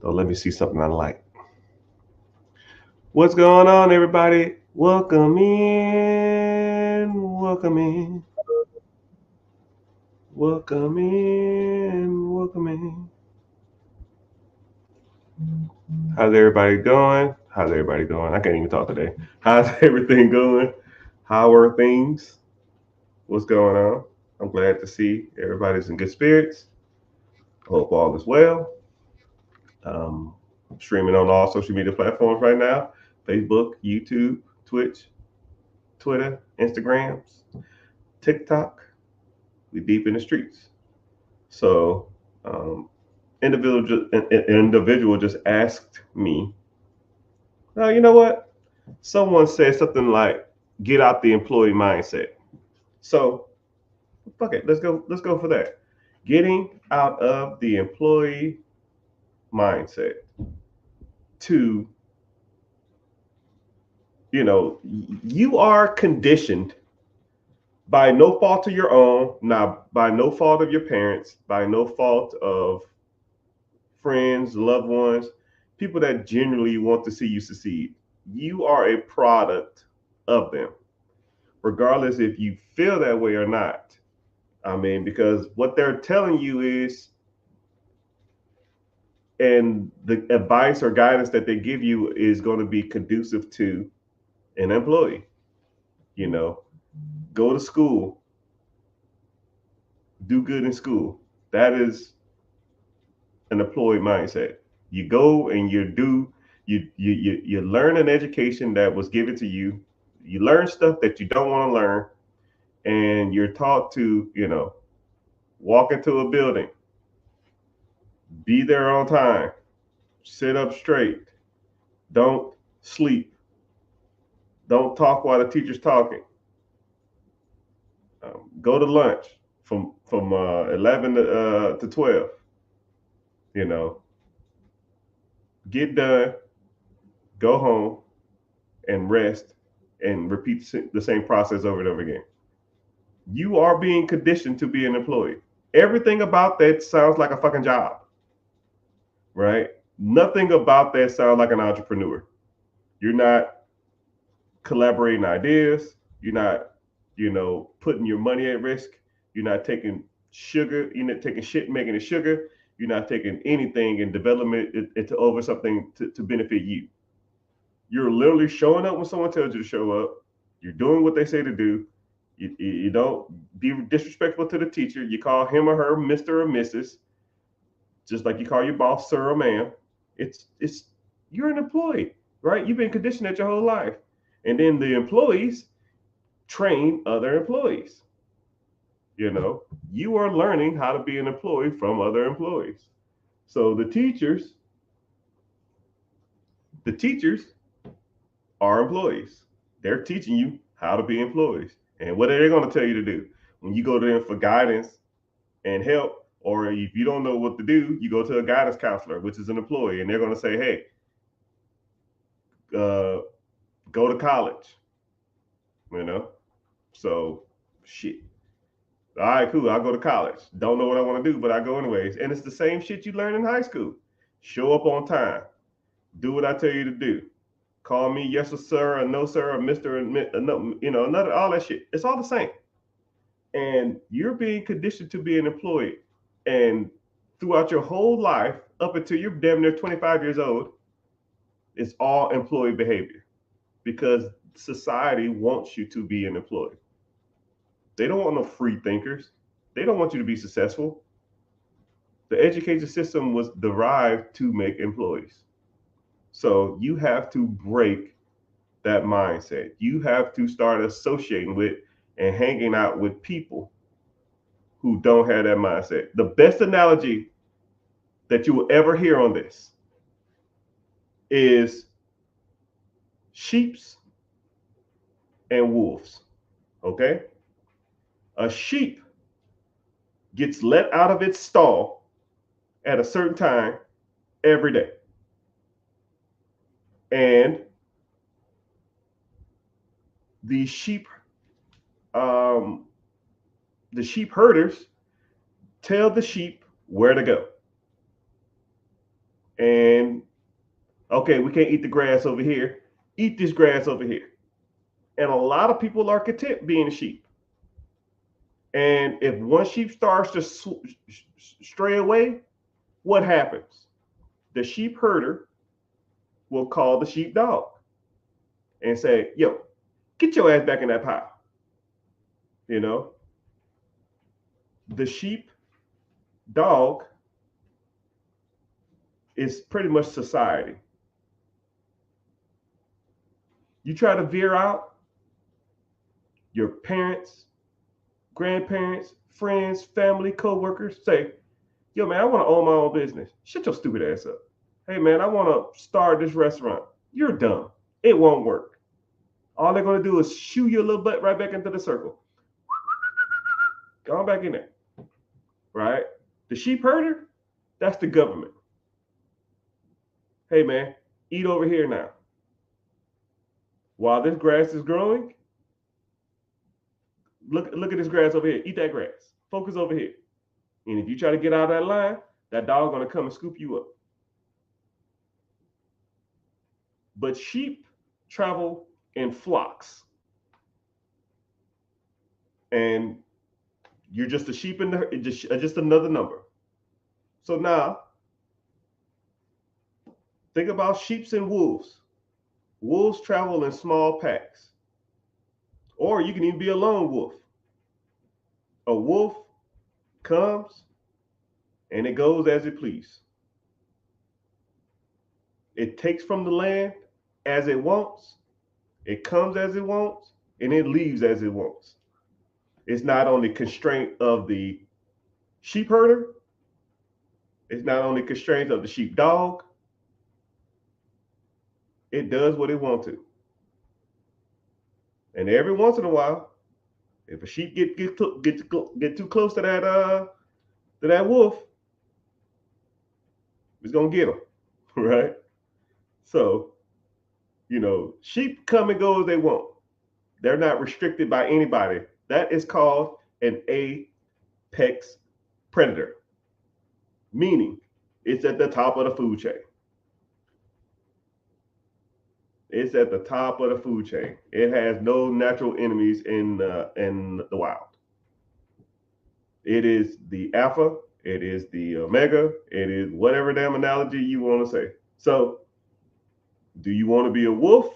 So let me see something I like. What's going on, everybody? Welcome in. Welcome in. Welcome in. Welcome in. How's everybody going? How's everybody going? I can't even talk today. How's everything going? How are things? What's going on? I'm glad to see everybody's in good spirits. Hope all is well. Um, Streaming on all social media platforms right now: Facebook, YouTube, Twitch, Twitter, Instagrams, TikTok. We deep in the streets. So, um, individual just asked me, "Oh, you know what? Someone said something like, get out the employee mindset." So, fuck it. Let's go. Let's go for that. Getting out of the employee mindset to, you are conditioned by no fault of your own, now by no fault of your parents, by no fault of friends, loved ones, people that genuinely want to see you succeed. You are a product of them, regardless if you feel that way or not. I mean, because what they're telling you is, and the advice or guidance that they give you is going to be conducive to an employee. You know, go to school, do good in school. That is an employee mindset. You go and you learn an education that was given to you. You learn stuff that you don't want to learn, and you're taught to, walk into a building, be there on time, sit up straight, don't sleep, don't talk while the teacher's talking, go to lunch from 11 to 12. You know, get done, go home, and rest, and repeat the same process over and over again. You are being conditioned to be an employee. Everything about that sounds like a fucking job, right? Nothing about that sounds like an entrepreneur. You're not collaborating ideas. You're not, putting your money at risk. You're not taking sugar. You're not taking shit, making it sugar. You're not taking anything and development into over something to benefit you. You're literally showing up when someone tells you to show up. You're doing what they say to do. You don't be disrespectful to the teacher. You call him or her Mr. or Mrs., just like you call your boss sir or ma'am. It's you're an employee, right? You've been conditioned that your whole life. And then the employees train other employees. You are learning how to be an employee from other employees. So the teachers are employees. They're teaching you how to be employees. And what are they going to tell you to do? When you go to them for guidance and help, or if you don't know what to do, you go to a guidance counselor, which is an employee, and they're going to say, hey, uh, go to college, you know? So, shit. All right, cool. I'll go to college. Don't know what I want to do, but I go anyways. And it's the same shit you learn in high school. Show up on time. Do what I tell you to do. Call me yes or sir or no sir or Mister and no, another all that shit. It's all the same. And you're being conditioned to be an employee. And throughout your whole life, up until you're damn near 25 years old, it's all employee behavior because society wants you to be an employee. They don't want no free thinkers. They don't want you to be successful. The education system was derived to make employees. So you have to break that mindset. You have to start associating with and hanging out with people who don't have that mindset. The best analogy that you will ever hear on this is sheeps and wolves. Okay? A sheep gets let out of its stall at a certain time every day. And the um, sheep herders tell the sheep where to go. And okay, we can't eat the grass over here. Eat this grass over here. And a lot of people are content being a sheep. And if one sheep starts to stray away, what happens? The sheep herder will call the sheep dog and say, yo, get your ass back in that pile. You know, the sheep dog is pretty much society. You try to veer out, your parents, grandparents, friends, family, co-workers say, yo, man, I want to own my own business. Shut your stupid ass up. Hey, man, I want to start this restaurant. You're dumb. It won't work. All they're going to do is shoo your little butt right back into the circle. Go on back in there. Right? The sheep herder, that's the government. Hey, man, eat over here now. While this grass is growing, look at this grass over here. Eat that grass. Focus over here. And if you try to get out of that line, that dog's going to come and scoop you up. But sheep travel in flocks. And you're just a sheep in the just another number. So now, think about sheep and wolves. Wolves travel in small packs. Or you can even be a lone wolf. A wolf comes and it goes as it pleases. It takes from the land as it wants. It comes as it wants, and it leaves as it wants. It's not only constraint of the sheep herder. It's not only constraints of the sheep dog. It does what it wants to. And every once in a while, if a sheep get too close to that wolf, it's gonna get them, right? So, sheep come and go as they want. They're not restricted by anybody. That is called an apex predator, meaning it's at the top of the food chain. It's at the top of the food chain. It has no natural enemies in the wild. It is the alpha. It is the omega. It is whatever damn analogy you want to say. So, do you want to be a wolf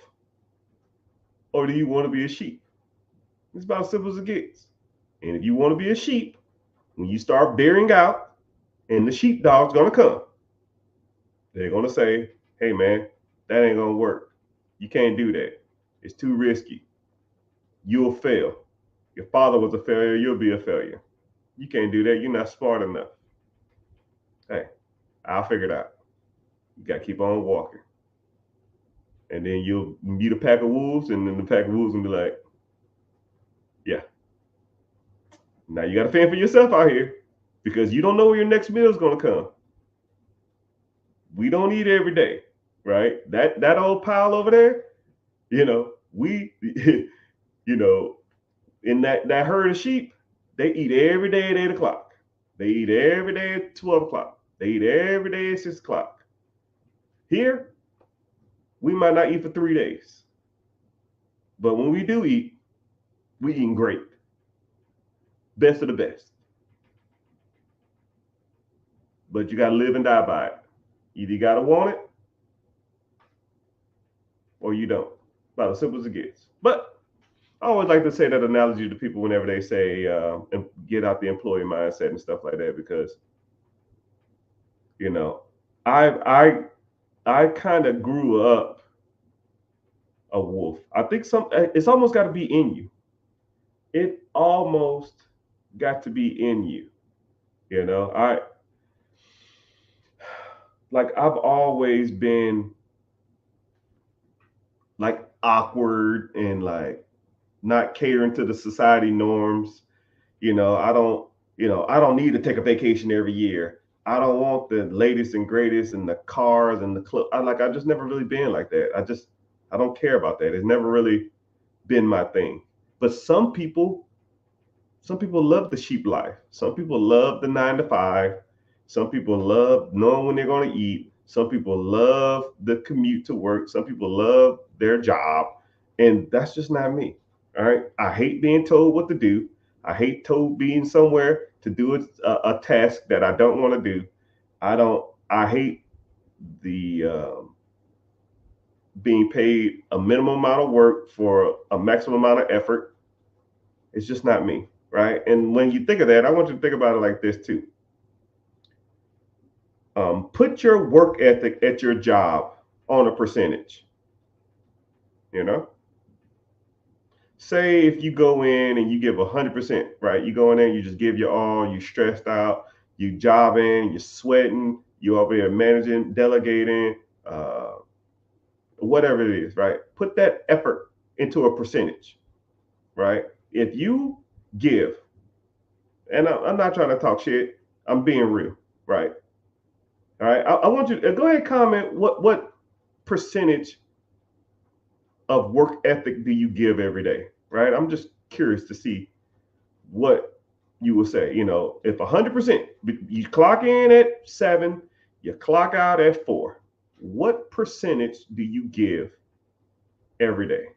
or do you want to be a sheep? It's about as simple as it gets. And if you want to be a sheep, when you start bearing out and the sheepdog's going to come, they're going to say, hey, man, that ain't going to work. You can't do that. It's too risky. You'll fail. Your father was a failure. You'll be a failure. You can't do that. You're not smart enough. Hey, I'll figure it out. You got to keep on walking. And then you'll meet a pack of wolves, and then the pack of wolves will be like, yeah. Now you got to fend for yourself out here because you don't know where your next meal is going to come. We don't eat every day, right? That old pile over there, we, in that herd of sheep, they eat every day at 8 o'clock. They eat every day at 12 o'clock. They eat every day at 6 o'clock. Here, we might not eat for 3 days. But when we do eat, we eating great. Best of the best. But you got to live and die by it. Either you got to want it or you don't. About as simple as it gets. But I always like to say that analogy to people whenever they say get out the employee mindset and stuff like that, because I kind of grew up a wolf. I think it's almost got to be in you. It almost got to be in you. I've always been like awkward and like not catering to the society norms. I don't need to take a vacation every year. I don't want the latest and greatest and the cars and the club. I just never really been like that. I don't care about that. It's never really been my thing. But some people love the sheep life. Some people love the 9 to 5. Some people love knowing when they're going to eat. Some people love the commute to work. Some people love their job. And that's just not me. All right. I hate being told what to do. I hate told being somewhere to do a task that I don't want to do. I hate the being paid a minimum amount of work for a maximum amount of effort. It's just not me. Right. And when you think of that, I want you to think about it like this too. Put your work ethic at your job on a percentage. You know, say if you go in and you give 100%, right? You go in there, you just give your all, you stressed out, you jobbing, you're sweating, you over there managing, delegating, uh, whatever it is, right? Put that effort into a percentage, right? If you give, and I'm not trying to talk shit, I'm being real, right? All right, I want you to go ahead and comment what percentage of work ethic do you give every day, right? I'm just curious to see what you will say. You know, if 100%, you clock in at 7, you clock out at 4, what percentage do you give every day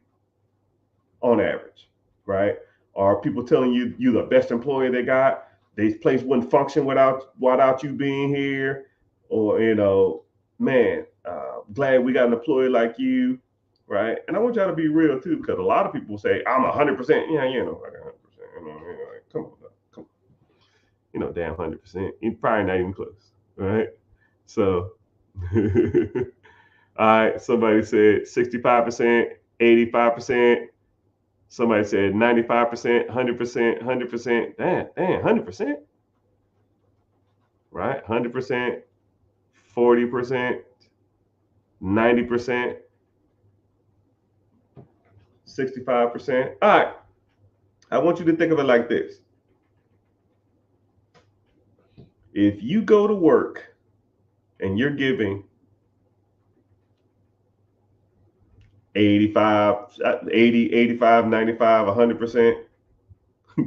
on average, right? Are people telling you you're the best employee they got? This place wouldn't function without you being here, or man, glad we got an employee like you, right? And I want y'all to be real too, because a lot of people say I'm 100%. Yeah, like 100%. Like, come on, come on. Damn 100%. You're probably not even close, right? So, all right. Somebody said 65%, 85%. Somebody said 95%, 100%, 100%. Damn, 100%, right? 100%, 40%, 90%, 65%. All right. I want you to think of it like this. If you go to work and you're giving 85, 80, 85, 95, 100%,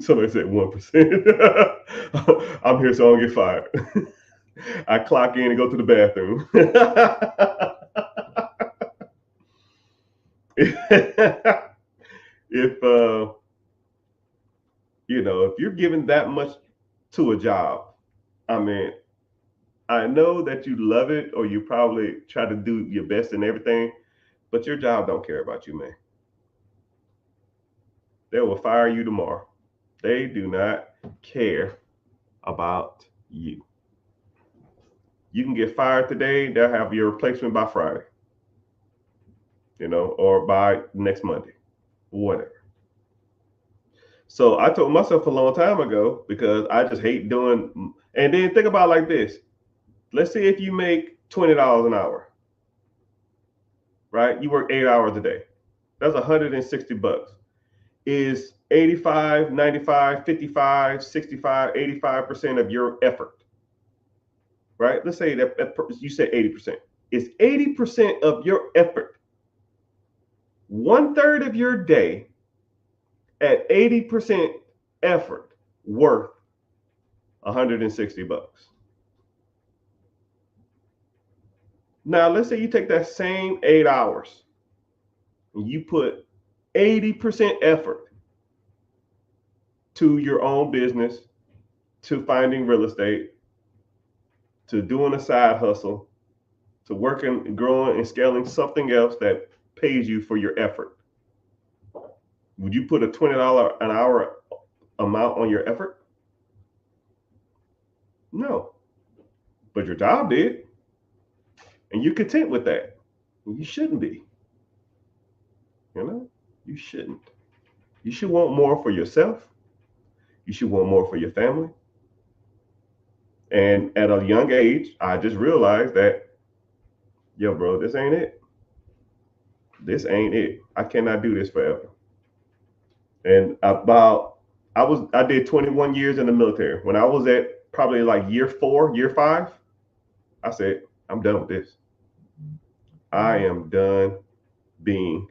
somebody said 1%. I'm here so I don't get fired. I clock in and go to the bathroom. if if you're giving that much to a job, I mean, I know that you love it or you probably try to do your best in everything, but your job don't care about you, man. They will fire you tomorrow. They do not care about you. You can get fired today, they'll have your replacement by Friday, or by next Monday, whatever. So I told myself a long time ago, because I just hate doing, and then think about it like this. Let's say if you make $20 an hour, right? You work 8 hours a day. That's $160. Is 85, 95, 55, 65, 85% of your effort, right? Let's say that you said 80%. Is 80% of your effort, 1/3 of your day at 80% effort, worth $160? Now, let's say you take that same 8 hours and you put 80% effort to your own business, to finding real estate, to doing a side hustle, to working, growing, and scaling something else that pays you for your effort. Would you put a $20 an hour amount on your effort? No. But your job did. And you're content with that. You shouldn't be. You shouldn't. You should want more for yourself. You should want more for your family. And at a young age, I just realized that, yo, bro, this ain't it. This ain't it. I cannot do this forever. And I did 21 years in the military. When I was at probably like year 4, year 5, I said, I'm done with this. I am done being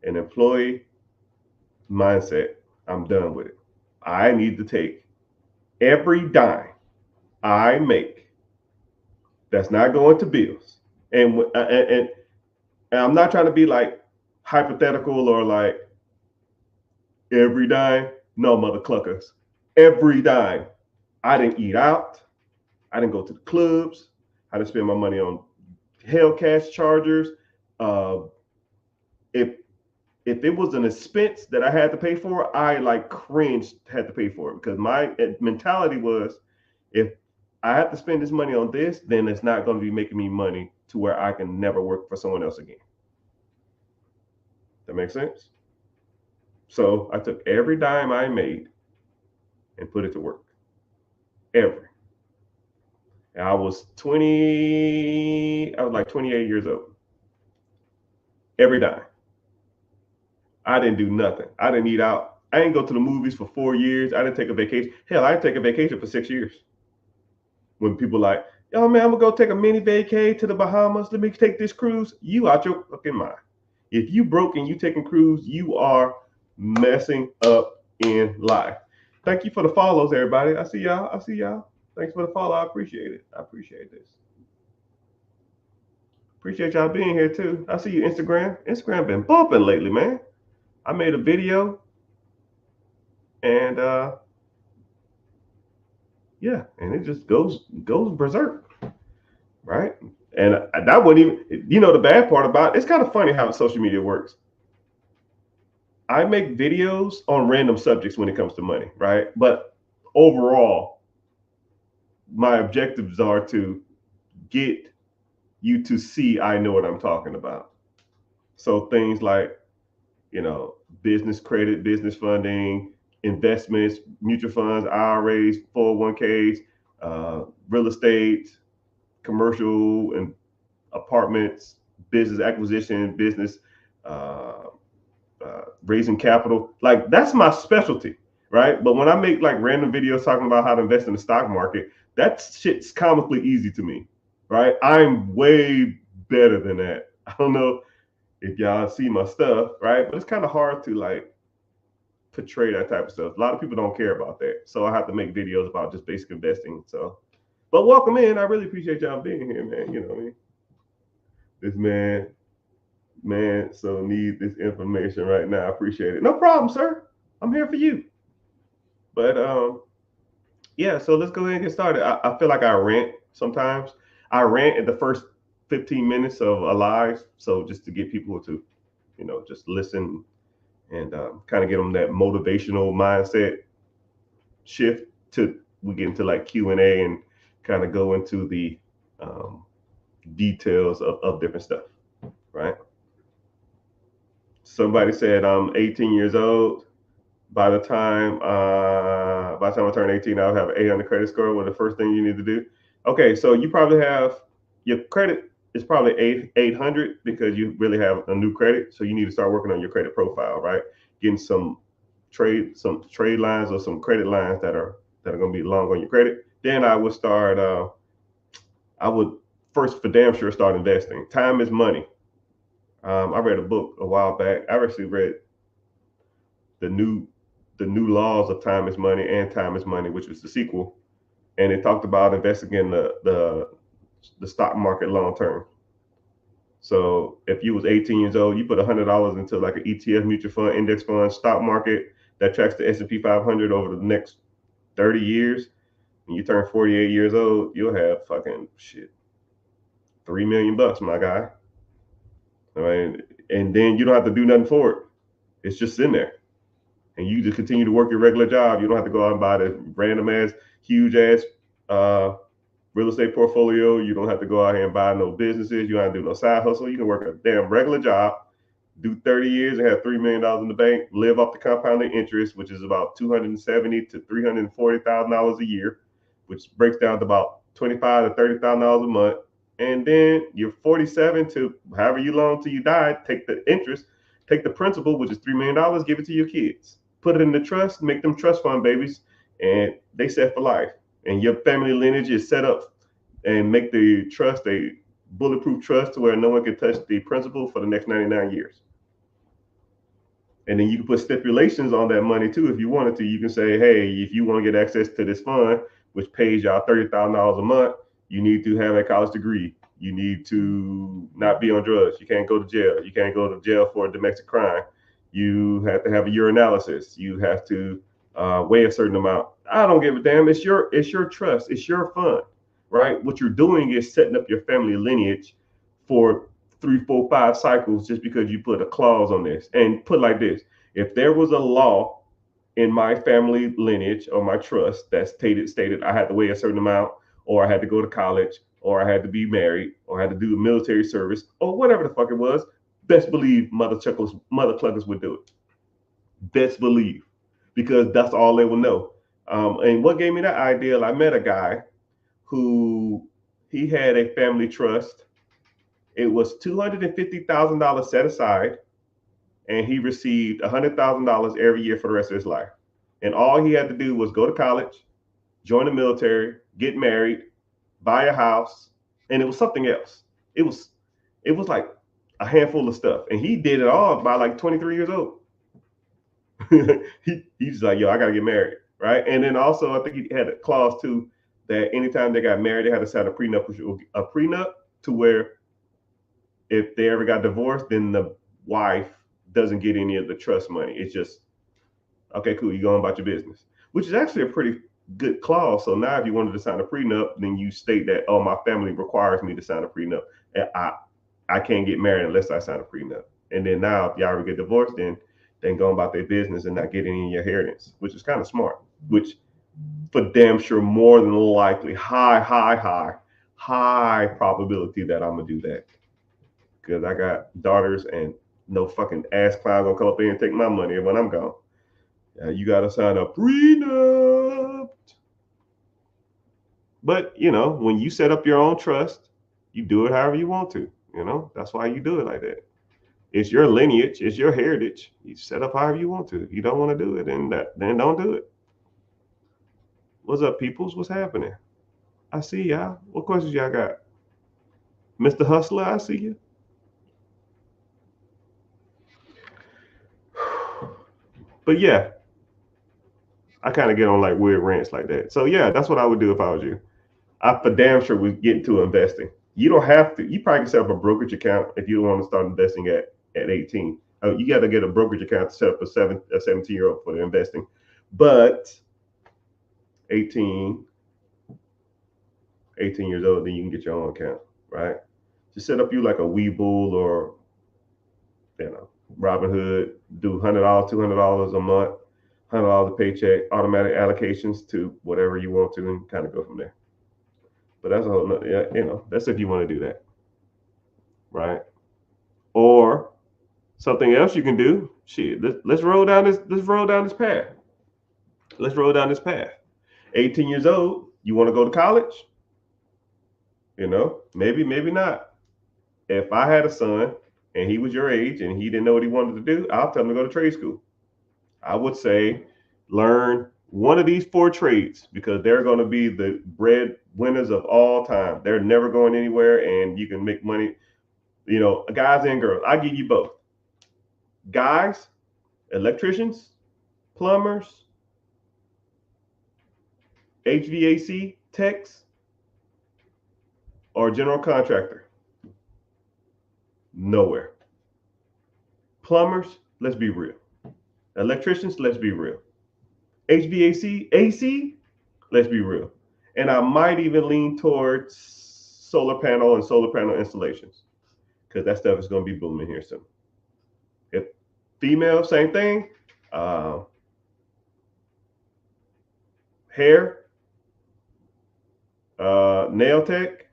an employee mindset. I'm done with it. I need to take every dime I make That's not going to bills. And I'm not trying to be like hypothetical or like every dime. No, mother cluckers. Every dime. I didn't eat out. I didn't go to the clubs. I didn't spend my money on Hellcats chargers. Uh, if if it was an expense that I had to pay for, I like cringed had to pay for it because my mentality was, if I have to spend this money on this, then it's not going to be making me money to where I can never work for someone else again. That makes sense? So I took every dime I made and put it to work. Every. And I was like 28 years old. Every dime. I didn't do nothing. I didn't eat out. I didn't go to the movies for 4 years. I didn't take a vacation. Hell, I didn't take a vacation for 6 years. When people like, yo, man, I'm gonna go take a mini vacay to the Bahamas. Let me take this cruise. You out your fucking mind. If you broke and you taking cruise, you are messing up in life. Thank you for the follows, everybody. I see y'all. Thanks for the follow. I appreciate it. I appreciate this. Appreciate y'all being here too. I see you, Instagram. Instagram been bumping lately, man. I made a video and yeah, and it just goes berserk, right? And that wouldn't even, the bad part about it, it's kind of funny how social media works. I make videos on random subjects when it comes to money, right? But overall, my objectives are to get you to see I know what I'm talking about. So things like, business credit, business funding, investments, mutual funds, IRAs, 401ks, real estate, commercial and apartments, business acquisition, business raising capital. Like that's my specialty, right? But when I make like random videos talking about how to invest in the stock market, that shit's comically easy to me, right? I'm way better than that. I don't know if y'all see my stuff, right? But it's kind of hard to like portray that type of stuff. A lot of people don't care about that. So I have to make videos about just basic investing. So, but welcome in. I really appreciate y'all being here, man. You know what I mean? This man, so need this information right now. I appreciate it. No problem, sir. I'm here for you. But yeah, so let's go ahead and get started. I feel like I rant sometimes. I rant at the first 15 minutes of a live. So just to get people to, just listen and kind of get them that motivational mindset shift to we get into like Q&A and kind of go into the details of different stuff, right? Somebody said I'm 18 years old. By the time I turn 18, I'll have an A on the credit score. What the first thing you need to do? Okay, so you probably have your credit is probably 800 because you really have a new credit. So you need to start working on your credit profile, right? Getting some trade lines or some credit lines that are going to be long on your credit. Then I would start. I would first for damn sure start investing. Time is money. I read a book a while back. I actually read the new laws of time is money and time is money, which was the sequel, and it talked about investing in the stock market long term. So if you was 18 years old, you put $100 into like an ETF, mutual fund, index fund, stock market that tracks the S&P 500 over the next 30 years. When you turn 48 years old, you'll have fucking shit, $3 million, my guy. I mean, and then you don't have to do nothing for it. It's just in there. And you just continue to work your regular job. You don't have to go out and buy the random ass, huge ass real estate portfolio. You don't have to go out here and buy no businesses. You don't have to do no side hustle. You can work a damn regular job, do 30 years and have $3 million in the bank, live off the compounded interest, which is about $270,000 to $340,000 a year, which breaks down to about $25,000 to $30,000 a month. And then you're 47 to however you long till you die, take the interest, take the principal, which is $3 million, give it to your kids. Put it in the trust, make them trust fund babies, and they set for life. And your family lineage is set up and make the trust a bulletproof trust to where no one can touch the principal for the next 99 years. And then you can put stipulations on that money too if you wanted to. You can say, hey, if you want to get access to this fund, which pays y'all $30,000 a month, You need to have a college degree. You need to not be on drugs. You can't go to jail. You can't go to jail for a domestic crime. You have to have a urinalysis. You have to weigh a certain amount. I don't give a damn. It's your trust. It's your fund, right? What you're doing is setting up your family lineage for 3, 4, 5 cycles just because you put a clause on this. And put like this: if there was a law in my family lineage or my trust that stated I had to weigh a certain amount, or I had to go to college, or I had to be married, or I had to do the military service, or whatever the fuck it was, best believe mother cluckers would do it. Best believe, because that's all they will know. And what gave me that idea? I met a guy who he had a family trust. It was $250,000 set aside, and he received $100,000 every year for the rest of his life. And all he had to do was go to college, join the military, get married, buy a house, and it was something else. It was like a handful of stuff, and he did it all by like 23 years old. He's like, yo, I gotta get married, right? And then also, I think he had a clause too that anytime they got married, they had to sign a prenup to where if they ever got divorced, then the wife doesn't get any of the trust money. It's just okay, cool, you going about your business, which is actually a pretty good clause. So now, if you wanted to sign a prenup, then you state that, oh, my family requires me to sign a prenup, and I can't get married unless I sign a prenup. And then now, if y'all ever get divorced, then they can go about their business and not get any of your inheritance, which is kind of smart. Which, for damn sure, more than likely, high probability that I'm gonna do that because I got daughters and no fucking ass clown gonna come up here and take my money when I'm gone. You gotta sign a prenup. But when you set up your own trust, you do it however you want to. That's why you do it like that. It's your lineage, it's your heritage. You set up however you want to. If you don't want to do it, then don't do it. What's up, peoples? What's happening? I see y'all. What questions y'all got? Mr. Hustler, I see you. But yeah, I kind of get on like weird rants like that. So yeah, that's what I would do if I was you. I for damn sure would get into investing. You don't have to. You probably can set up a brokerage account if you want to start investing at 18. You got to get a brokerage account to set up a 17-year-old for the investing. But 18 years old, then you can get your own account, right? Just set up you like a Webull or Robinhood. Do $100, $200 a month, $100 a paycheck, automatic allocations to whatever you want to, and kind of go from there. But that's a whole, that's if you want to do that, right? Or something else you can do. Shit, let's roll down this. Let's roll down this path. Let's roll down this path. 18 years old, you want to go to college? Maybe not. If I had a son and he was your age and he didn't know what he wanted to do, I'll tell him to go to trade school. I would say learn one of these 4 trades because they're going to be the bread winners of all time. They're never going anywhere, and you can make money. Guys and girls, I give you both. Guys, electricians, plumbers, HVAC techs, or general contractor. Nowhere. Plumbers, let's be real. Electricians, let's be real. HVAC, AC, let's be real. And I might even lean towards solar panel and solar panel installations because that stuff is going to be booming here soon. If female, same thing. Hair, nail tech,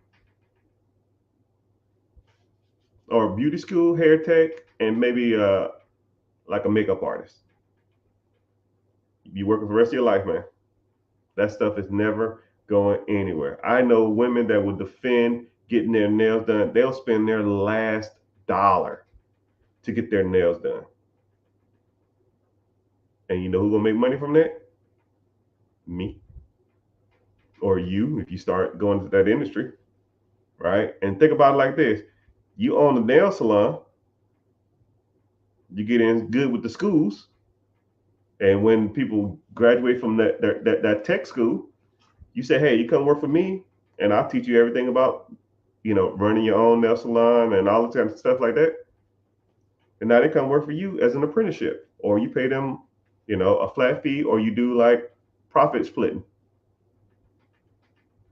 or beauty school, hair tech, and maybe like a makeup artist. You be working for the rest of your life, man. That stuff is never going anywhere. I know women that would defend getting their nails done. They'll spend their last dollar to get their nails done. And you know who's gonna make money from that? Me. Or you, if you start going to that industry, right? And think about it like this. You own a nail salon, you get in good with the schools, and when people graduate from that tech school, you say, hey, you come work for me, and I'll teach you everything about, running your own nail salon and all the kind of stuff like that. And now they come work for you as an apprenticeship, or you pay them, a flat fee, or you do like profit splitting.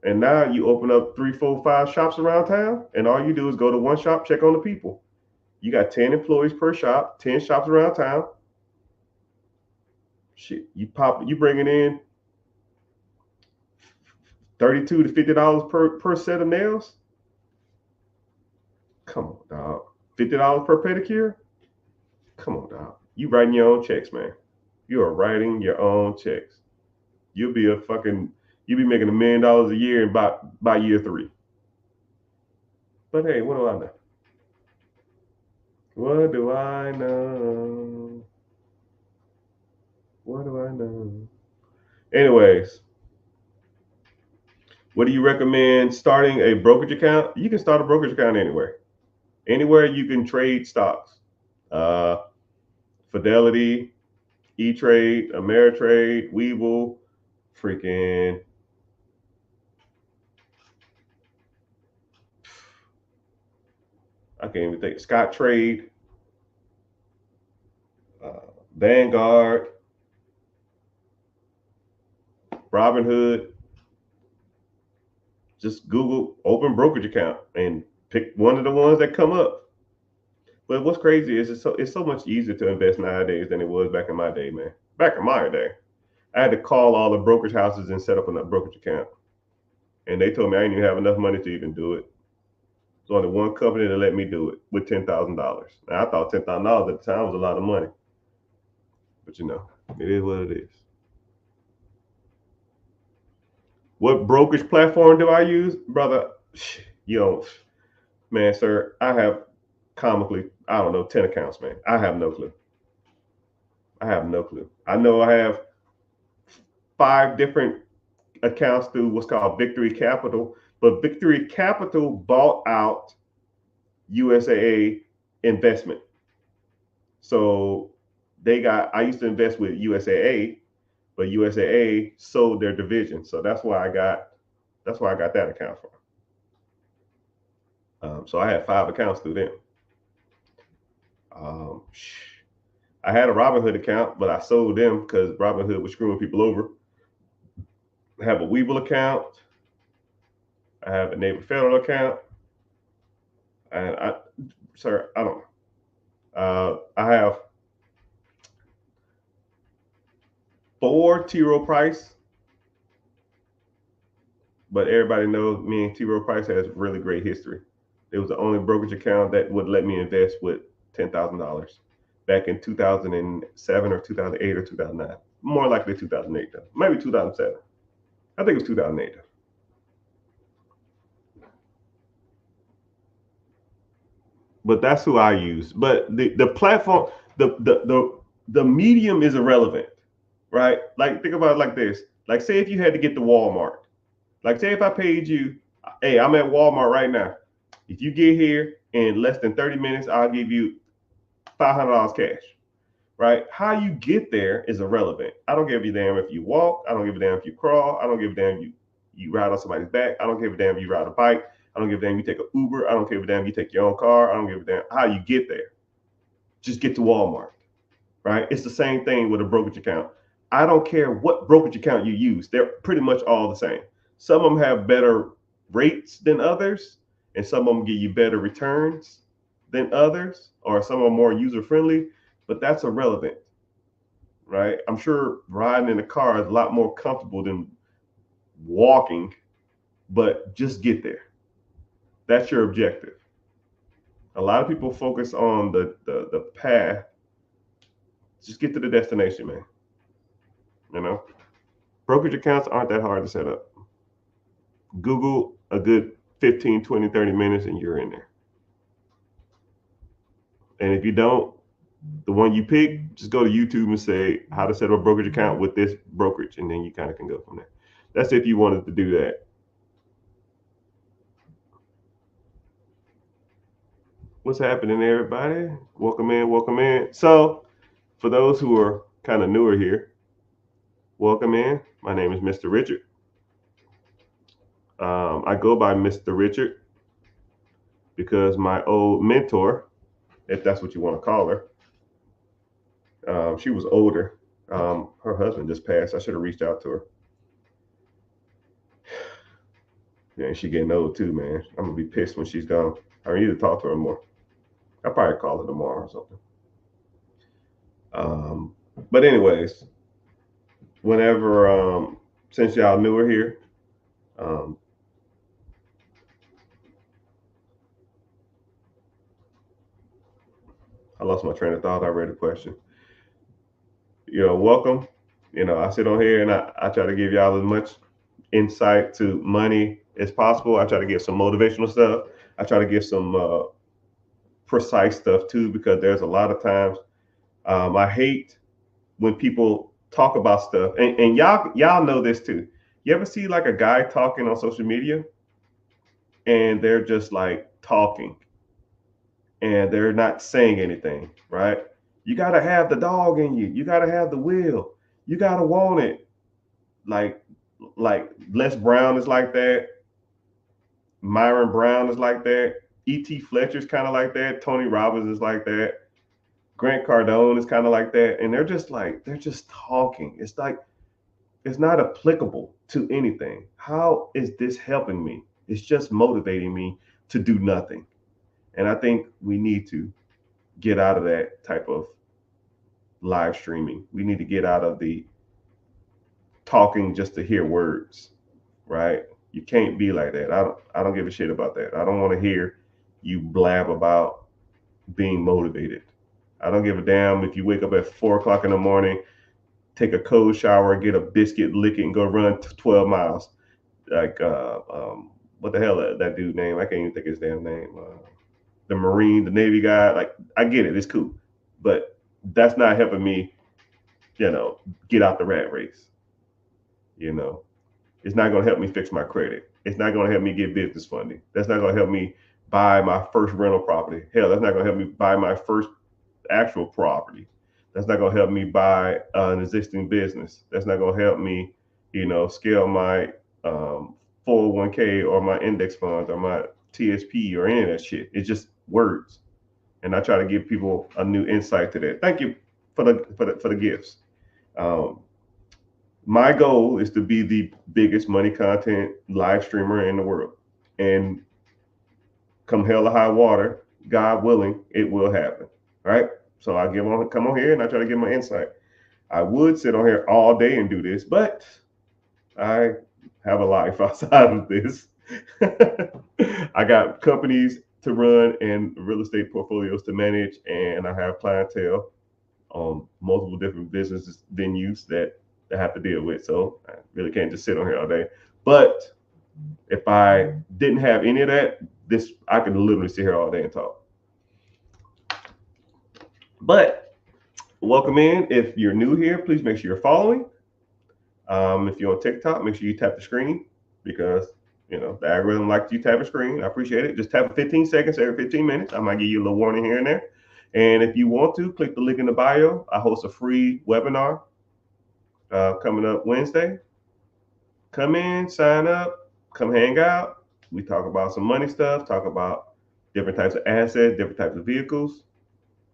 And now you open up 3, 4, 5 shops around town, and all you do is go to one shop, check on the people. You got 10 employees per shop, 10 shops around town. Shit, you bringing in $32 to $50 per set of nails. Come on, dog. $50 per pedicure. Come on, dog. You writing your own checks, man. You are writing your own checks. You'll be making $1 million a year by year 3. But hey, what do I know? What do I know? What do I know? Anyways, what do you recommend starting a brokerage account? You can start a brokerage account anywhere. Anywhere you can trade stocks. Fidelity, E-Trade, Ameritrade, Webull, freaking I can't even think. Scottrade, Vanguard, Robinhood. Just Google open brokerage account and pick one of the ones that come up. But what's crazy is it's so much easier to invest nowadays than it was back in my day, man. Back in my day, I had to call all the brokerage houses and set up a brokerage account, and they told me I didn't even have enough money to even do it. There's only one company that let me do it with $10,000. Now I thought $10,000 at the time was a lot of money, but it is what it is. What brokerage platform do I use, brother? Man, sir, I have comically, I don't know, 10 accounts, man. I have no clue. I know I have 5 different accounts through what's called Victory Capital, but Victory Capital bought out USAA Investment. So I used to invest with USAA, but USAA sold their division. So that's why I got that account from. So I had 5 accounts through them. I had a Robinhood account, but I sold them because Robinhood was screwing people over. I have a Webull account. I have a Navy Federal account. And I don't know. I have 4 T. Rowe Price, but everybody knows me and T. Rowe Price has really great history. It was the only brokerage account that would let me invest with $10,000 back in 2007 or 2008 or 2009. More likely 2008 though. Maybe 2007. I think it was 2008 though. But that's who I use. But the platform, the medium is irrelevant, right? Like think about it like this. Like say if you had to get to Walmart. Like say if I paid you, hey, I'm at Walmart right now. If you get here in less than 30 minutes, I'll give you $500 cash. Right? How you get there is irrelevant. I don't give a damn if you walk. I don't give a damn if you crawl. I don't give a damn if you ride on somebody's back. I don't give a damn if you ride a bike. I don't give a damn if you take an Uber. I don't give a damn if you take your own car. I don't give a damn how you get there. Just get to Walmart. Right? It's the same thing with a brokerage account. I don't care what brokerage account you use. They're pretty much all the same. Some of them have better rates than others, and some of them give you better returns than others, or some of them more user-friendly, but that's irrelevant, right? I'm sure riding in a car is a lot more comfortable than walking, but just get there. That's your objective. A lot of people focus on the path. Just get to the destination, man. Brokerage accounts aren't that hard to set up. Google a good 15, 20, 30 minutes and you're in there. And if you don't, the one you pick, just go to YouTube and say how to set up a brokerage account with this brokerage, and then you kind of can go from there. That's if you wanted to do that. What's happening, everybody? Welcome in. So, for those who are kind of newer here, welcome in. My name is Mr. Richard. I go by Mr. Richard because my old mentor, if that's what you want to call her, she was older. Her husband just passed. I should have reached out to her. Yeah, she getting old too, man. I'm gonna be pissed when she's gone. I need to talk to her more. I'll probably call her tomorrow or something. Um, but anyways, whenever since y'all knew her here, um, I lost my train of thought. I read the question. Welcome. I sit on here and I try to give y'all as much insight to money as possible. I try to give some motivational stuff. I try to give some precise stuff too, because there's a lot of times I hate when people talk about stuff, and y'all know this too. You ever see like a guy talking on social media, and they're just like talking, and they're not saying anything, right? You gotta have the dog in you. You gotta have the will. You gotta want it. Like like Les Brown is like that. Myron Brown is like that. E.T. Fletcher's kind of like that. Tony Robbins is like that. Grant Cardone is kind of like that. And they're just talking. It's like, it's not applicable to anything. How is this helping me? It's just motivating me to do nothing. And I think we need to get out of that type of live streaming. We need to get out of the talking just to hear words, right? You can't be like that. I don't give a shit about that. I don't want to hear you blab about being motivated. I don't give a damn if you wake up at 4 o'clock in the morning, take a cold shower, get a biscuit, lick it, and go run 12 miles. Like, what the hell that dude name? I can't even think his damn name. The Marine, the Navy guy. Like, I get it, it's cool, but that's not helping me. Get out the rat race. You know, it's not going to help me fix my credit. It's not going to help me get business funding. That's not going to help me buy my first rental property. Hell, that's not going to help me buy my first actual property. That's not going to help me buy an existing business. That's not going to help me, scale my 401k or my index funds or my TSP or any of that shit. It's just words. And I try to give people a new insight to that. Thank you for the gifts. Um, my goal is to be the biggest money content live streamer in the world. And come hell or high water, God willing, it will happen. Right? So I come on here and I try to give my insight. I would sit on here all day and do this, but I have a life outside of this. I got companies to run and real estate portfolios to manage, and I have clientele on multiple different business venues that I have to deal with. So I really can't just sit on here all day. But if I didn't have any of that, I could literally sit here all day and talk. But welcome in. If you're new here, please make sure you're following. If you're on TikTok, make sure you tap the screen because the algorithm likes you tap a screen. I appreciate it. Just tap it 15 seconds every 15 minutes. I might give you a little warning here and there. And if you want to, click the link in the bio. I host a free webinar coming up Wednesday. Come in, sign up, come hang out. We talk about some money stuff, talk about different types of assets, different types of vehicles.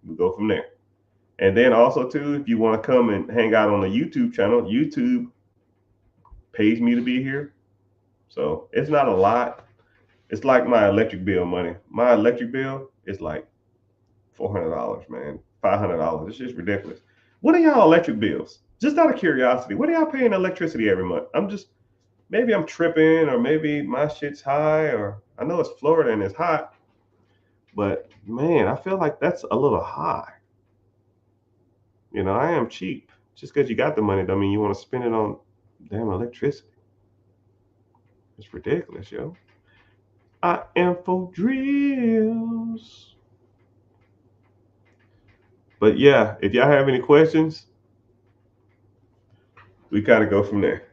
We go from there. And then also too, if you want to come and hang out on the YouTube channel, YouTube pays me to be here. So it's not a lot. It's like my electric bill money. My electric bill is like $400, man. $500. It's just ridiculous. What are y'all electric bills? Just out of curiosity, what are y'all paying electricity every month? Maybe I'm tripping, or maybe my shit's high, or I know it's Florida and it's hot, but man, I feel like that's a little high. I am cheap. Just because you got the money don't mean you want to spend it on damn electricity. It's ridiculous, yo. I am for drills. But yeah, if y'all have any questions, we kind of go from there.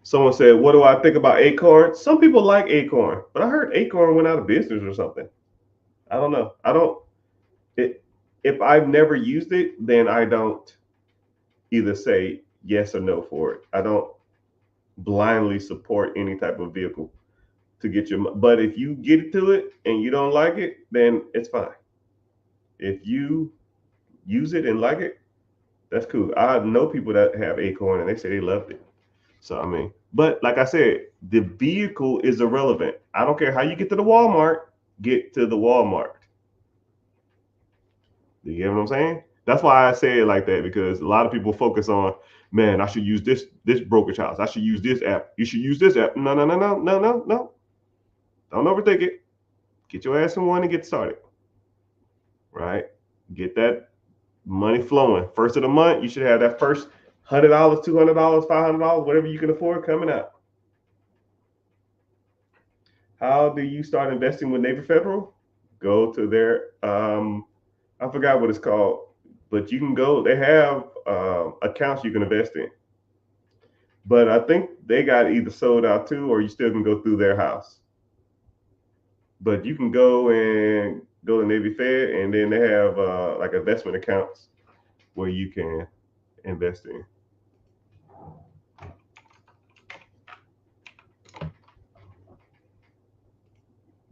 Someone said, what do I think about Acorn? Some people like Acorn, but I heard Acorn went out of business or something. I don't know. If I've never used it, then I don't either say yes or no for it. I don't blindly support any type of vehicle. to get your. But if you get to it and you don't like it, then it's fine. If you use it and like it, that's cool. I know people that have Acorn and they say they loved it. So I mean, but like I said, the vehicle is irrelevant. I don't care how you get to the Walmart. Get to the Walmart. You get what I'm saying? That's why I say it like that, because a lot of people focus on, man, I should use this brokerage house. I should use this app. You should use this app. No, no, no, no, no, no, no. Don't overthink it. Get your ass in one and get started. Right? Get that money flowing. First of the month, you should have that first $100, $200, $500, whatever you can afford coming out. How do you start investing with Navy Federal? Go to their I forgot what it's called, but you can go. They have accounts you can invest in. But I think they got either sold out too, or you still can go through their house. But you can go to Navy Fed, and then they have like investment accounts where you can invest in.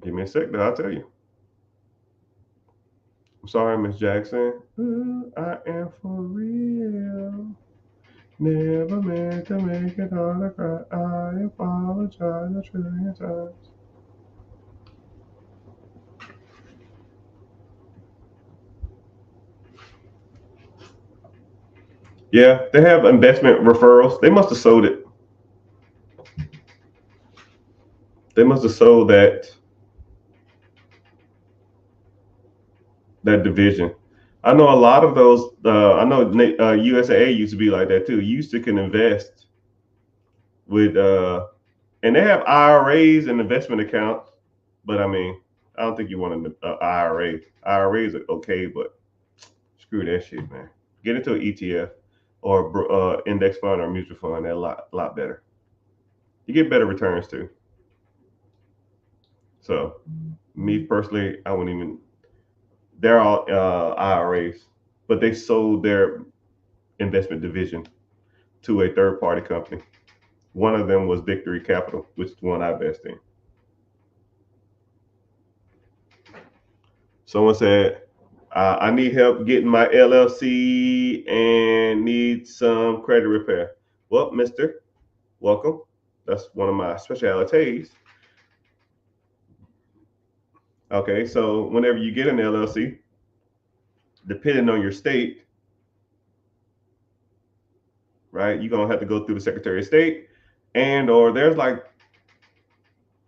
Give me a sec, I'll tell you. I'm sorry, Miss Jackson. I am for real. Never meant to make it all a cry. I apologize a trillion times. Yeah, they have investment referrals. They must have sold it. They must have sold that division. I know a lot of those. I know USAA used to be like that too. You used to can invest with, and they have IRAs and investment accounts. But I mean, I don't think you want an IRA. IRAs are okay, but screw that shit, man. Get into an ETF or index fund or mutual fund. They're a lot better. You get better returns too. So, me personally, I wouldn't even. They're all IRAs, but they sold their investment division to a third party company. One of them was Victory Capital, which is the one I invest in. Someone said, I need help getting my LLC and need some credit repair. Well, mister, welcome. That's one of my specialities. Okay, so whenever you get an LLC, depending on your state, right, you're gonna have to go through the Secretary of State, and or there's like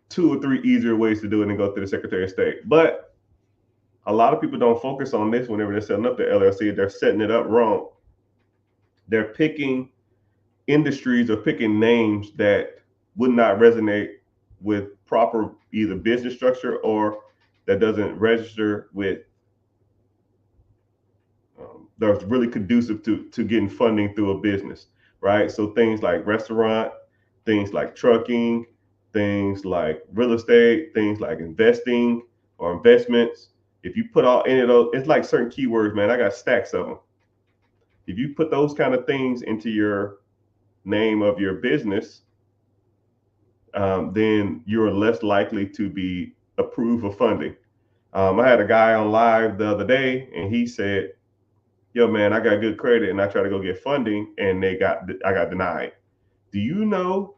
2 or 3 easier ways to do it and go through the Secretary of State. But a lot of people don't focus on this whenever they're setting up the LLC. They're setting it up wrong. They're picking industries or picking names that would not resonate with proper either business structure or that doesn't register with that's really conducive to getting funding through a business, right? So things like restaurant, things like trucking, things like real estate, things like investing or investments. If you put all any of those, it's like certain keywords, man. I got stacks of them. If you put those kind of things into your name of your business, then you're less likely to be approved for funding. I had a guy on live the other day, and he said, "Yo, man, I got good credit, and I try to go get funding, and I got denied." Do you know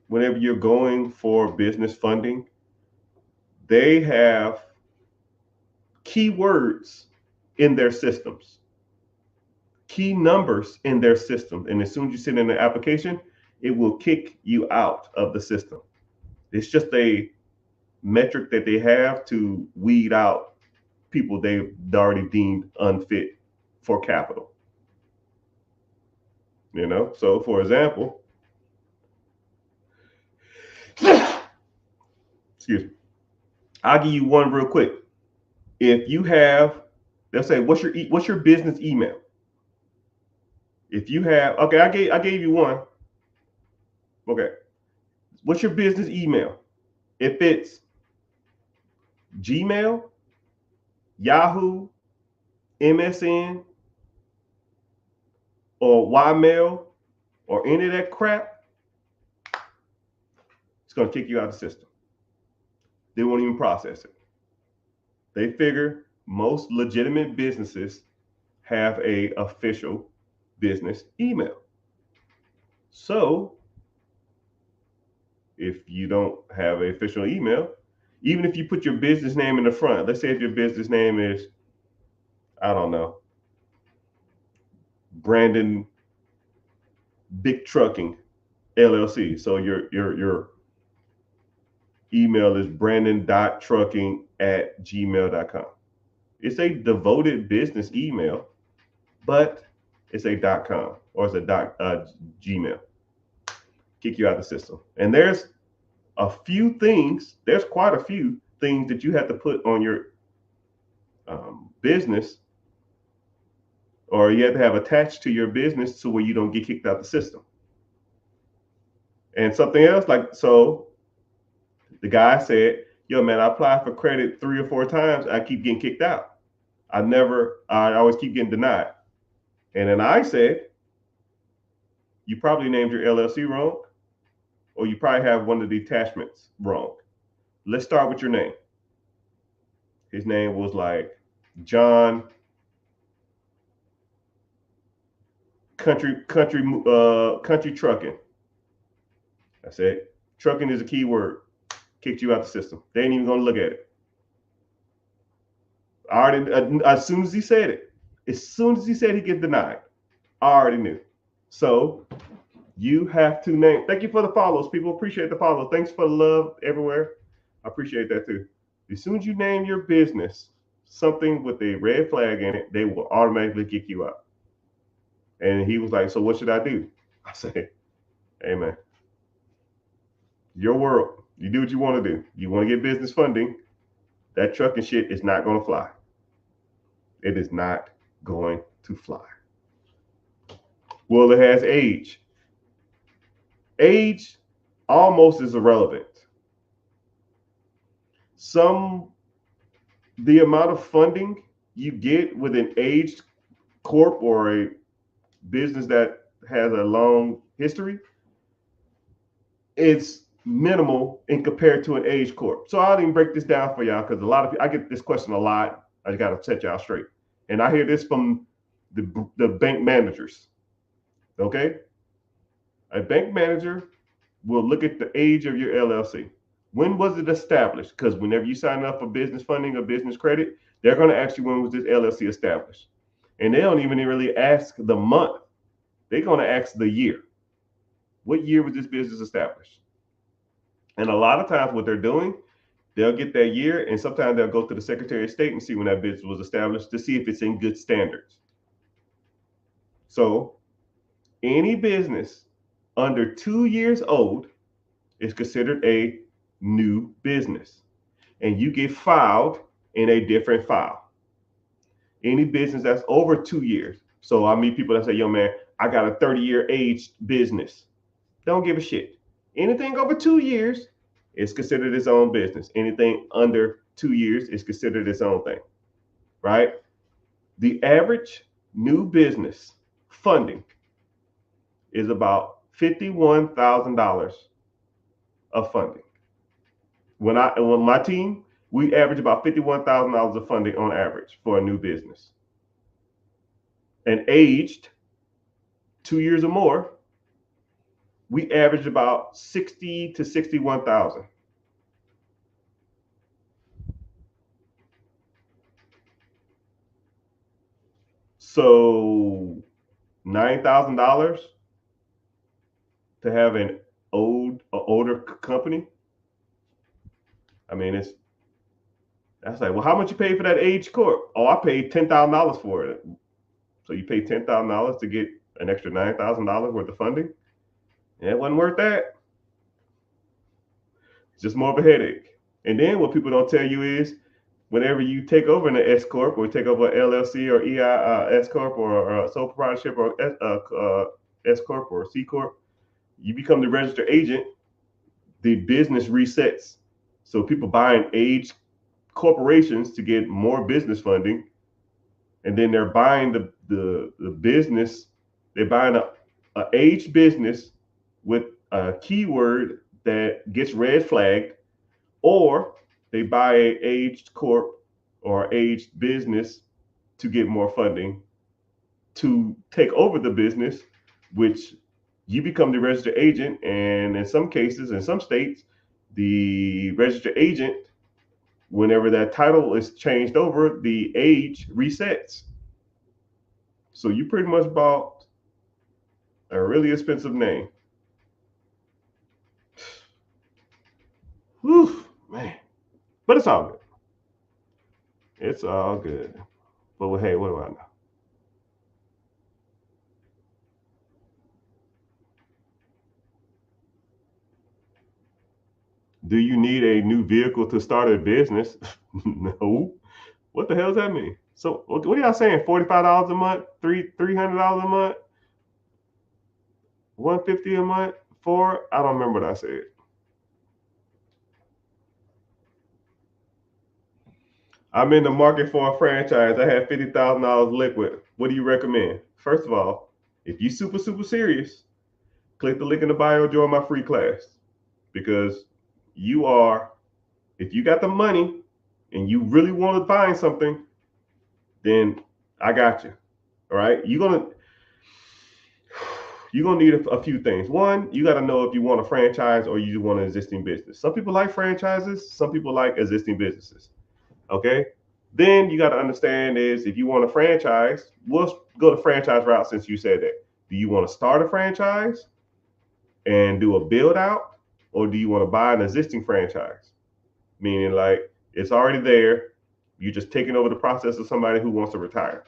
whenever you're going for business funding, they have keywords in their systems, key numbers in their system, and as soon as you send in the application, it will kick you out of the system. It's just a metric that they have to weed out people they've already deemed unfit for capital. So for example, excuse me, I'll give you one real quick. If you have, they'll say, what's your business email? If you have, okay, I gave you one. Okay, what's your business email? If it's Gmail, Yahoo, MSN, or Ymail, or any of that crap, it's gonna kick you out of the system. They won't even process it. They figure most legitimate businesses have a official business email. So if you don't have an official email, even if you put your business name in the front, let's say if your business name is, I don't know, Brandon Big Trucking LLC. So your email is brandon.trucking@gmail.com. It's a devoted business email, but it's a .com or it's a Gmail. Kick you out of the system. And there's quite a few things that you have to put on your business, or you have to have attached to your business so where you don't get kicked out the system. And something else, like, so the guy said, yo, man, I applied for credit 3 or 4 times. I keep getting kicked out. I always keep getting denied. And then I said, you probably named your LLC wrong, or you probably have one of the attachments wrong. Let's start with your name. His name was like John Country Trucking. I said, trucking is a key word. Kicked you out the system. They ain't even gonna look at it. I already, as soon as he said it, as soon as he said he get denied, I already knew. So you have to name. Thank you for the follows. People appreciate the follow. Thanks for the love everywhere. I appreciate that too. As soon as you name your business something with a red flag in it, they will automatically kick you out. And he was like, so what should I do? I say, hey man, your world. You do what you want to do. You want to get business funding. That trucking shit is not going to fly. It is not going to fly. Well, it has age. Age almost is irrelevant. The amount of funding you get with an aged corp or a business that has a long history, it's minimal in compared to an age corp. So I'll even break this down for y'all, because a lot of people, I get this question a lot. I just got to set y'all straight. And I hear this from the bank managers. Okay? A bank manager will look at the age of your LLC. When was it established? Because whenever you sign up for business funding or business credit, they're going to ask you, when was this LLC established? And they don't even really ask the month. They're going to ask the year. What year was this business established? And a lot of times what they're doing, they'll get that year, and sometimes they'll go to the Secretary of State and see when that business was established to see if it's in good standards. So any business under 2 years old is considered a new business, and you get filed in a different file. Any business that's over 2 years. So I meet people that say, yo man, I got a 30-year aged business. Don't give a shit. Anything over 2 years is considered its own business. Anything under 2 years is considered its own thing, right? The average new business funding is about $51,000 of funding. When my team, we average about $51,000 of funding on average for a new business. And aged 2 years or more, we average about 60 to 61,000. So $9,000 to have an older company. I mean, that's like, well, how much you pay for that age corp? Oh, I paid $10,000 for it. So you pay $10,000 to get an extra $9,000 worth of funding? And it wasn't worth that. It's just more of a headache. And then what people don't tell you is, whenever you take over an S corp or take over an LLC or S corp or sole proprietorship or S corp or C corp, you become the registered agent. The business resets. So people buying aged corporations to get more business funding, and then they're buying the business. They're buying a aged business with a keyword that gets red flagged, or They buy a aged corp or aged business to get more funding to take over the business, which you become the registered agent. And in some cases, in some states, the registered agent, whenever that title is changed over, the age resets. So you pretty much bought a really expensive name. Whew, man. But it's all good. It's all good. But hey, what do I know? Do you need a new vehicle to start a business? No. What the hell does that mean? So what are y'all saying? $45 a month, $300 a month, 150 a month, four? I don't remember what I said. I'm in the market for a franchise. I have $50,000 liquid. What do you recommend? First of all, if you super serious, click the link in the bio, join my free class. Because you are, if you got the money and you really want to find something, then I got you. All right. You're gonna need a few things. One, you got to know if you want a franchise or you want an existing business. Some people like franchises, some people like existing businesses. Okay. Then you got to understand is if you want a franchise, we'll go the franchise route since you said that. Do you want to start a franchise and do a build out, or do you want to buy an existing franchise? Meaning like it's already there, you're just taking over the process of somebody who wants to retire.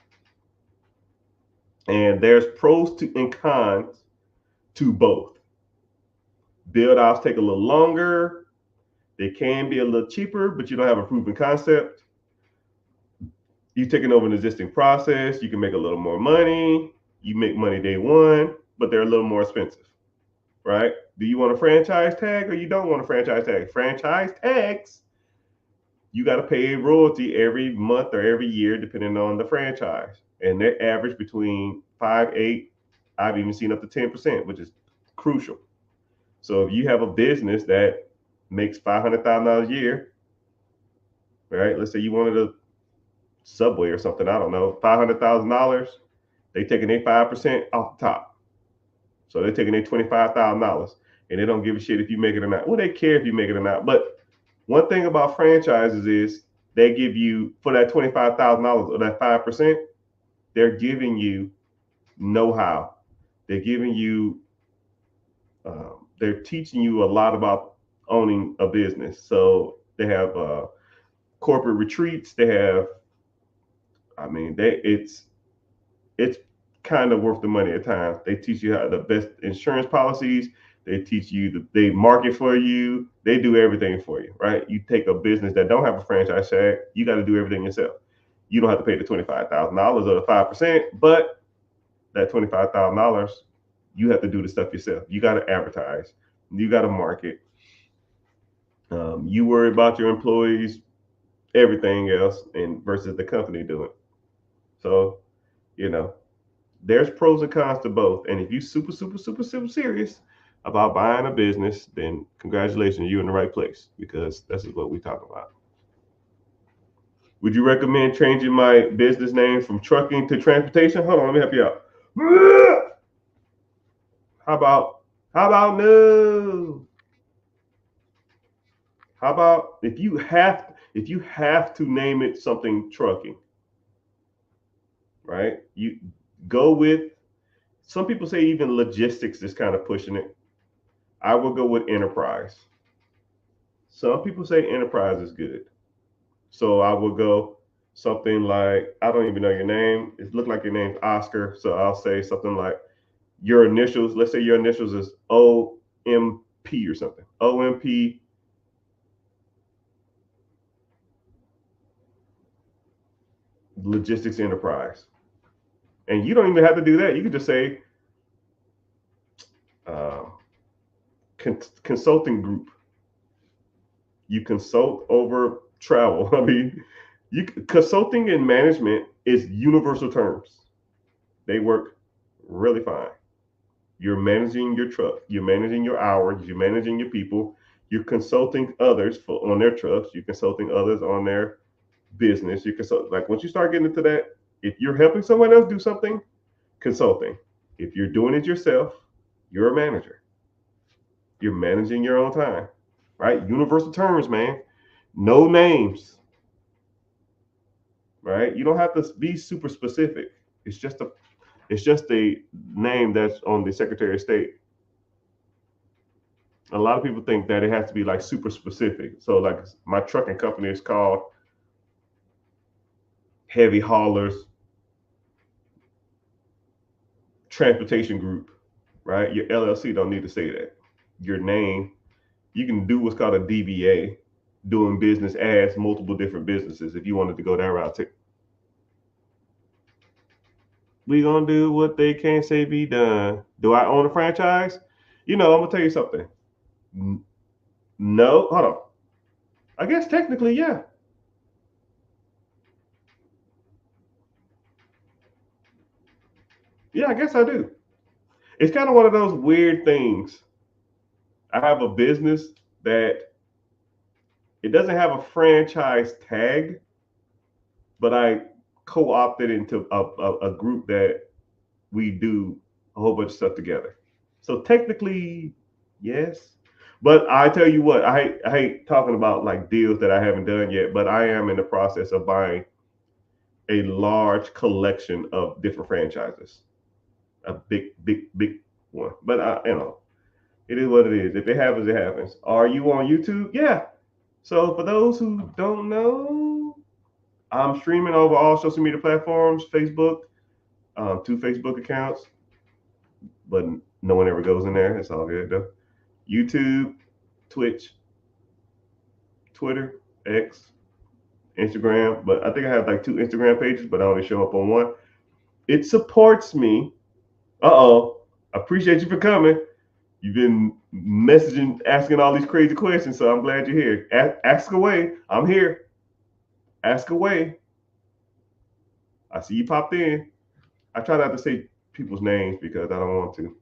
And there's pros to and cons to both. Build outs take a little longer. They can be a little cheaper, but you don't have a proven concept. You taking over an existing process, you can make a little more money. You make money day one, but they're a little more expensive, right? Do you want a franchise tag or you don't want a franchise tag? Franchise tags, you got to pay a royalty every month or every year, depending on the franchise. And they average between 5, 8, I've even seen up to 10%, which is crucial. So if you have a business that makes $500,000 a year, right? Let's say you wanted a Subway or something, I don't know, $500,000, they taking their 5% off the top. So they're taking their $25,000 and they don't give a shit if you make it or not. Well, they care if you make it or not. But one thing about franchises is they give you, for that $25,000 or that 5%, they're giving you know-how. They're giving you, they're teaching you a lot about owning a business. So they have corporate retreats. They have, I mean, it's kind of worth the money at times. They teach you how the best insurance policies. They teach you, they market for you. They do everything for you, right? You take a business that don't have a franchise tag, you got to do everything yourself. You don't have to pay the $25,000 or the 5%, but that $25,000, you have to do the stuff yourself. You got to advertise. You got to market. You worry about your employees, everything else, and versus the company doing. So, you know, there's pros and cons to both. And if you super serious about buying a business, then congratulations, you're in the right place because this is what we talk about. Would you recommend changing my business name from trucking to transportation? Hold on, let me help you out. How about no? How about if you have to name it something trucking, right? You go with, some people say even logistics is kind of pushing it. I will go with enterprise. Some people say enterprise is good. So I will go something like, I don't even know your name. It looked like your name's Oscar. So I'll say something like your initials. Let's say your initials is OMP or something. OMP Logistics Enterprise. And you don't even have to do that. You can just say uh, consulting group. You consult over travel. I mean, consulting and management is universal terms. They work really fine. You're managing your truck. You're managing your hours. You're managing your people. You're consulting others on their trucks. You're consulting others on their business. You consult, like once you start getting into that, if you're helping someone else do something, consulting. If you're doing it yourself, you're a manager. You're managing your own time, right? Universal terms, man. No names, right? You don't have to be super specific. It's just a name that's on the Secretary of State. A lot of people think that it has to be like super specific. So like my trucking company is called Heavy Haulers Transportation Group, right? Your LLC don't need to say that. Your name, you can do what's called a DBA, doing business as multiple different businesses if you wanted to go that route too. We gonna do what they can't say be done. Do I own a franchise? I'm gonna tell you something. No, hold on. I guess technically, yeah. Yeah, I guess I do. It's kind of one of those weird things. I have a business that it doesn't have a franchise tag, but I co-opted into a group that we do a whole bunch of stuff together. So technically, yes. But I tell you what, I hate talking about like deals that I haven't done yet, but I am in the process of buying a large collection of different franchises. A big one. But it is what it is. If it happens, it happens. Are you on YouTube? Yeah. So for those who don't know, I'm streaming over all social media platforms, Facebook, 2 Facebook accounts, but no one ever goes in there. It's all good though. YouTube, Twitch, Twitter, X, Instagram. But I think I have like 2 Instagram pages, but I only show up on one. It supports me. Uh-oh. Appreciate you for coming. You've been messaging, asking all these crazy questions, so I'm glad you're here. Ask away. I'm here. Ask away. I see you popped in. I try not to say people's names because I don't want to.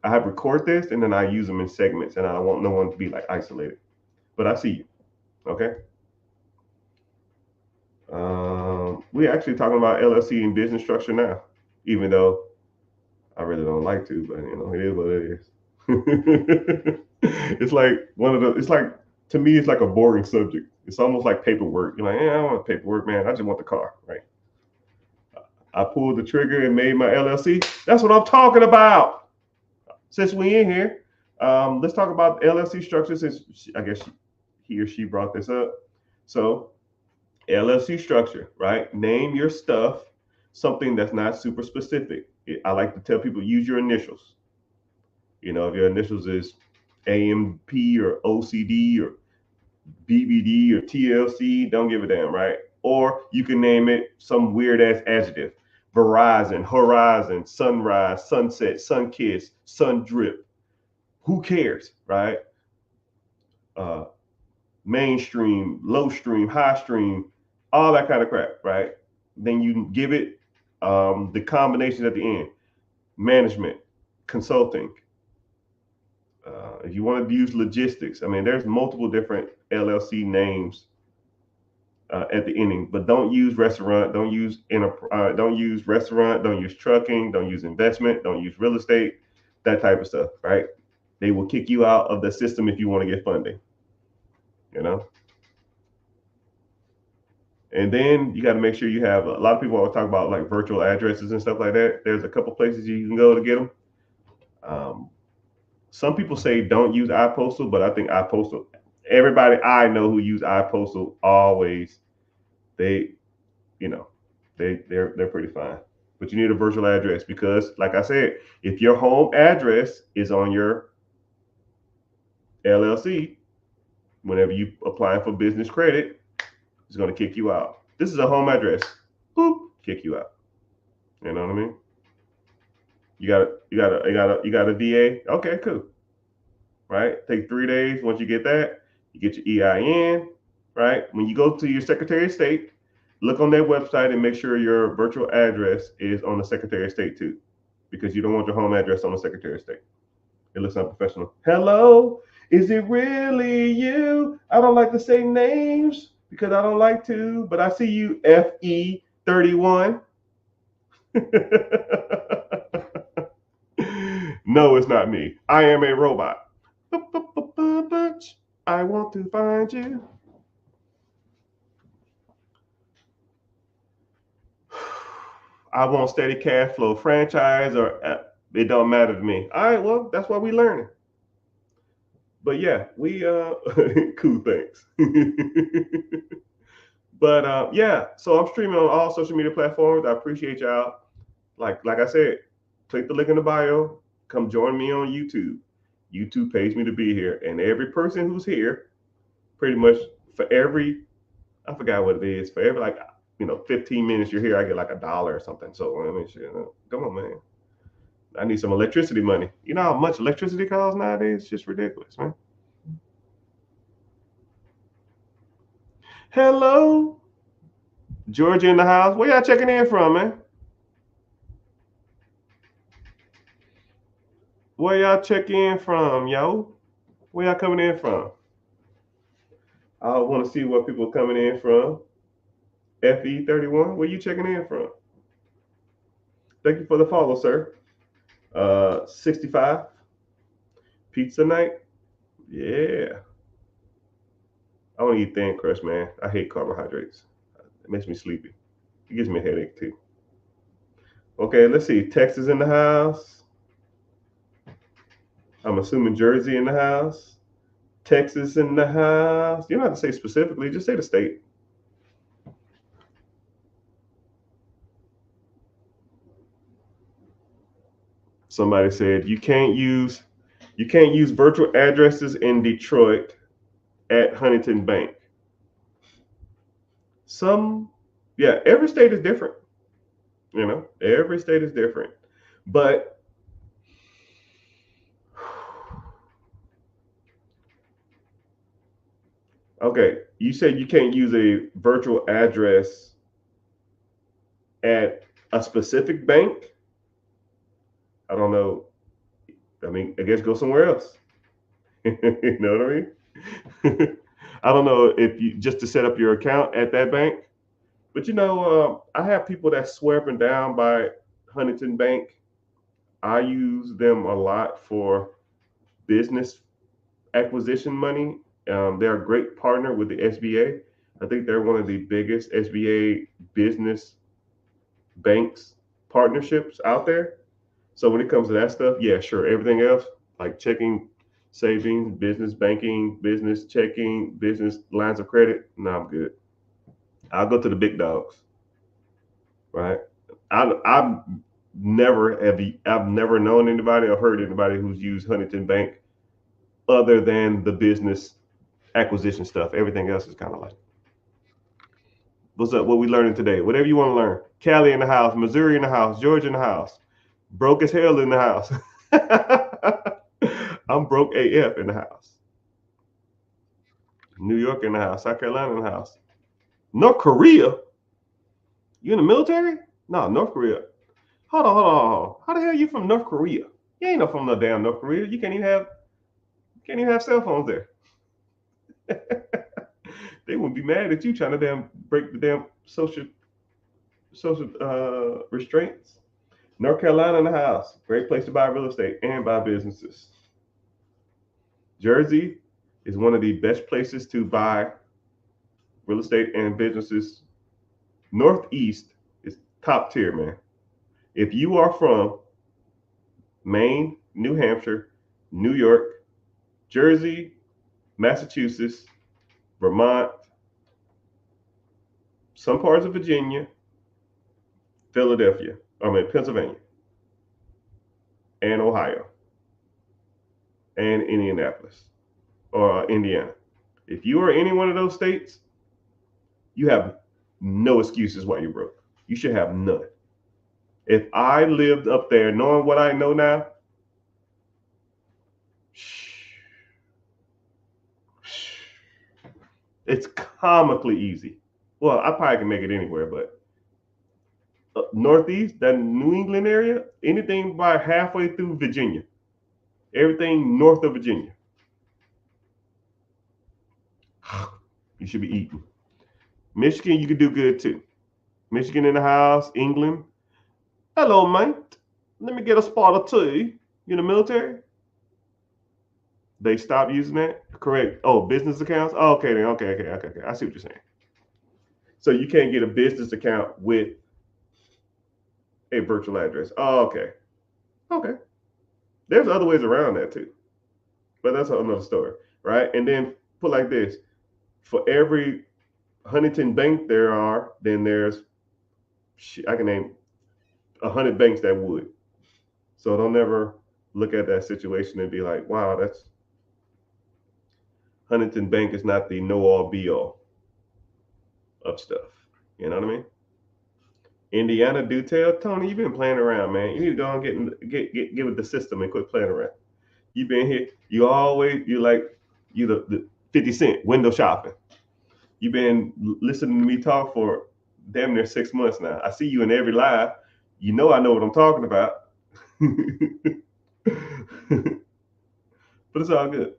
I have record this and then I use them in segments, and I don't want no one to be like isolated. But I see you. Okay. We're actually talking about LLC and business structure now, even though I really don't like to, but it is what it is. It's like one of the. It's like, to me, it's like a boring subject. It's almost like paperwork. You're like, yeah, I don't want paperwork, man. I just want the car, right? I pulled the trigger and made my LLC. That's what I'm talking about. Since we in here, let's talk about LLC structure. Since I guess he or she brought this up. So LLC structure, right? Name your stuff something that's not super specific. I like to tell people, use your initials. If your initials is AMP or OCD or BBD or TLC, don't give a damn, right? Or you can name it some weird ass adjective. Verizon, Horizon, Sunrise, Sunset, Sunkiss, Sun Drip. Who cares, right? Mainstream, low stream, high stream, all that kind of crap, right? Then you give it the combinations at the end: management, consulting. If you want to use logistics, I mean, there's multiple different LLC names at the ending, but don't use restaurant, don't use restaurant, don't use trucking, don't use investment, don't use real estate, that type of stuff, right? They will kick you out of the system if you want to get funding, you know. And then you got to make sure you have. A lot of people always talk about like virtual addresses and stuff like that. There's a couple places you can go to get them. Some people say don't use iPostal, but I think iPostal. Everybody I know who use iPostal always, they, you know, they're pretty fine. But you need a virtual address because, like I said, if your home address is on your LLC, whenever you applying for business credit, it's going to kick you out. This is a home address. Boop, kick you out. You know what I mean? You got a DA. Okay, cool. Right? Take 3 days. Once you get that, you get your EIN. Right? When you go to your Secretary of State, look on their website and make sure your virtual address is on the Secretary of State too, because you don't want your home address on the Secretary of State. It looks unprofessional. Hello. Is it really you? I don't like to say names because I don't like to, but I see you, FE31. No, it's not me. I am a robot. I want to find you. I want steady cash flow, franchise, or it don't matter to me. All right, well, that's what we learning. But yeah, we cool things. But yeah, so I'm streaming on all social media platforms. I appreciate y'all. Like I said, click the link in the bio. Come join me on YouTube. YouTube pays me to be here, and every person who's here, pretty much for every, I forgot what it is, for every 15 minutes you're here, I get like $1 or something. So I mean, shit, come on, man. I need some electricity money. You know how much electricity costs nowadays? It's just ridiculous, man. Hello, Georgia in the house. Where y'all checking in from, man? Where y'all checking in from, yo? Where y'all coming in from? I want to see where people are coming in from. FE31, where you checking in from? Thank you for the follow, sir. 65, pizza night. Yeah. I want to eat thin crust, man. I hate carbohydrates. It makes me sleepy. It gives me a headache too. Okay, let's see. Texas in the house. I'm assuming Jersey in the house. Texas in the house. You don't have to say specifically, just say the state. Somebody said you can't use virtual addresses in Detroit at Huntington Bank. Yeah, every state is different. Every state is different. But okay, you said you can't use a virtual address at a specific bank. I don't know. I mean, I guess go somewhere else. You know what I mean? I don't know if you just to set up your account at that bank. But I have people that swear up and down by Huntington Bank. I use them a lot for business acquisition money. They're a great partner with the SBA. I think they're one of the biggest SBA business banks partnerships out there. So when it comes to that stuff, yeah, sure. Everything else, like checking, savings, business banking, business checking, business lines of credit, no, I'm good. I'll go to the big dogs, right? I've I've never known anybody or heard anybody who's used Huntington Bank other than the business acquisition stuff. Everything else is kind of like, what's up? What we learning today? Whatever you want to learn. Cali in the house, Missouri in the house, Georgia in the house, broke as hell in the house. I'm broke AF in the house. New York in the house, South Carolina in the house. North Korea? You in the military? No, North Korea. Hold on. How the hell you from North Korea? You ain't no from no damn North Korea. You can't even have cell phones there. They wouldn't be mad at you trying to damn break the damn social restraints. North Carolina in the house. Great place to buy real estate and buy businesses. Jersey is one of the best places to buy real estate and businesses. Northeast is top tier, man. If you are from Maine, New Hampshire, New York, Jersey, Massachusetts, Vermont, some parts of Virginia, Pennsylvania, and Ohio, and Indianapolis or Indiana. If you are any one of those states, you have no excuses why you're broke. You should have none. If I lived up there knowing what I know now, it's comically easy. Well, I probably can make it anywhere, but Northeast, that New England area, anything by halfway through Virginia, everything north of Virginia. You should be eating. Michigan, you could do good too. Michigan in the house. England. Hello, mate. Let me get a spot or two. You in the military? They stopped using that? Correct. Oh, business accounts? Oh, okay, then. Okay. I see what you're saying. So you can't get a business account with a virtual address. Oh, okay. Okay. There's other ways around that too. But that's another story, right? And then put like this: for every Huntington bank there are, then there's I can name 100 banks that would. So don't ever look at that situation and be like, wow, that's Huntington Bank is not the know all be all of stuff. You know what I mean? Indiana do tell Tony, you've been playing around, man. You need to go and get with the system and quit playing around. You've been here. You like you the 50 Cent window shopping. You've been listening to me talk for damn near 6 months now. I see you in every live. You know I know what I'm talking about. But it's all good.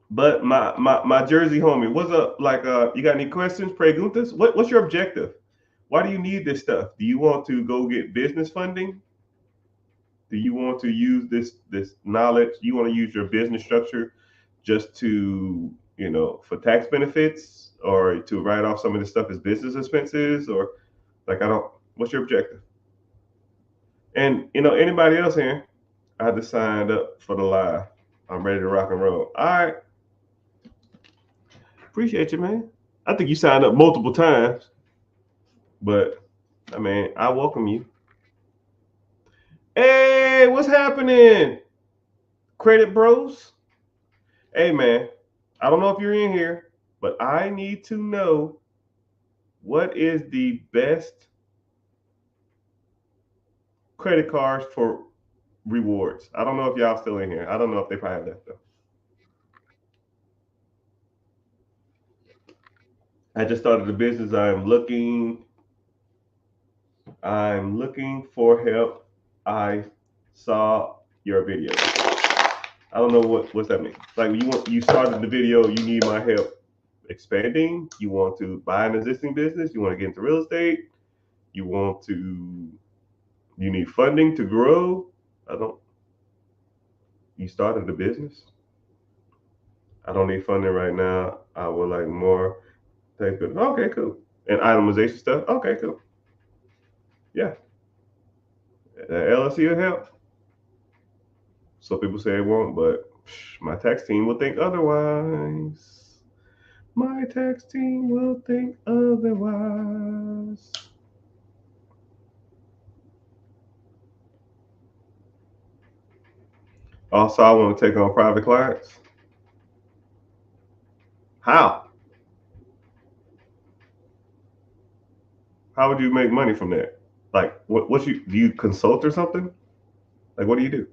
But my Jersey homie, what's up? Like, you got any questions, preguntas? What's your objective? Why do you need this stuff? Do you want to go get business funding? Do you want to use this knowledge? You want to use your business structure just to, for tax benefits, or to write off some of this stuff as business expenses, or like I don't. What's your objective? And anybody else here? I just signed up for the live. I'm ready to rock and roll. All right. Appreciate you, man. I think you signed up multiple times, but I mean, I welcome you. Hey, what's happening? Credit Bros? Hey, man, I don't know if you're in here, but I need to know what is the best credit cards for rewards. I don't know if y'all still in here. I don't know if they probably have that though. I just started a business. I'm looking for help. I saw your video. I don't know what's that mean. Like you started the video, you need my help expanding, you want to buy an existing business, you want to get into real estate, you need funding to grow. You started a business. I don't need funding right now. I would like more. Okay, cool. And itemization stuff. Okay, cool. Yeah. LLC will help. Some people say it won't, but my tax team will think otherwise. My tax team will think otherwise. Also, I want to take on private clients. How? How would you make money from that? Like, do you consult or something? Like, what do you do?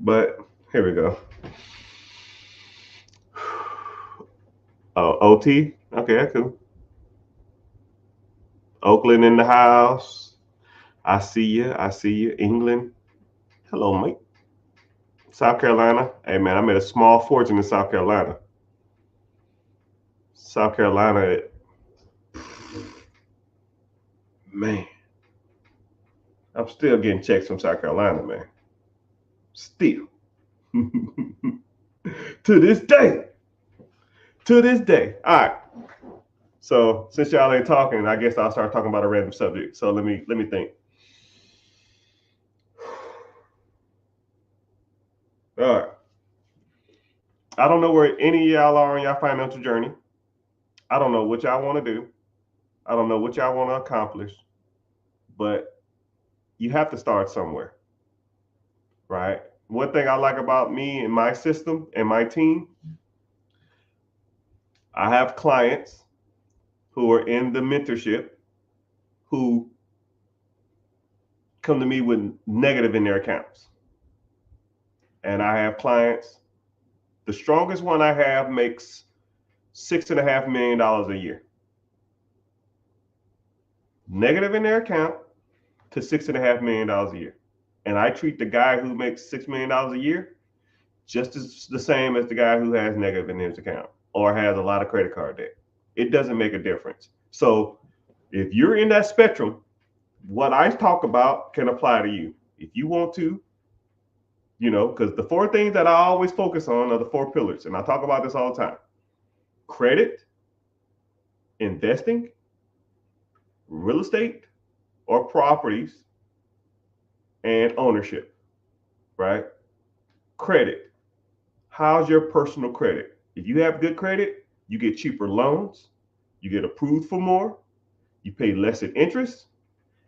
But here we go. Oh, OT? Okay, cool. Oakland in the house. I see you. I see you. England. Hello, mate. South Carolina. Hey, man, I made a small fortune in South Carolina. South Carolina, man. I'm still getting checks from South Carolina, man. Still. To this day. To this day. All right. So since y'all ain't talking, I guess I'll start talking about a random subject. So let me think. All right. I don't know where any of y'all are on your financial journey. I don't know what y'all want to do. I don't know what y'all want to accomplish. But you have to start somewhere, right? One thing I like about me and my system and my team, I have clients who are in the mentorship who come to me with negative in their accounts. And I have clients, the strongest one I have makes $6.5 million a year. Negative in their account to $6.5 million a year. And I treat the guy who makes $6 million a year just as the same as the guy who has negative in his account or has a lot of credit card debt. It doesn't make a difference. So if you're in that spectrum, what I talk about can apply to you. If you want to, because the four things that I always focus on are the four pillars. And I talk about this all the time: credit, investing, real estate or properties, and ownership, right? Credit. How's your personal credit? If you have good credit, you get cheaper loans, you get approved for more, you pay less in interest,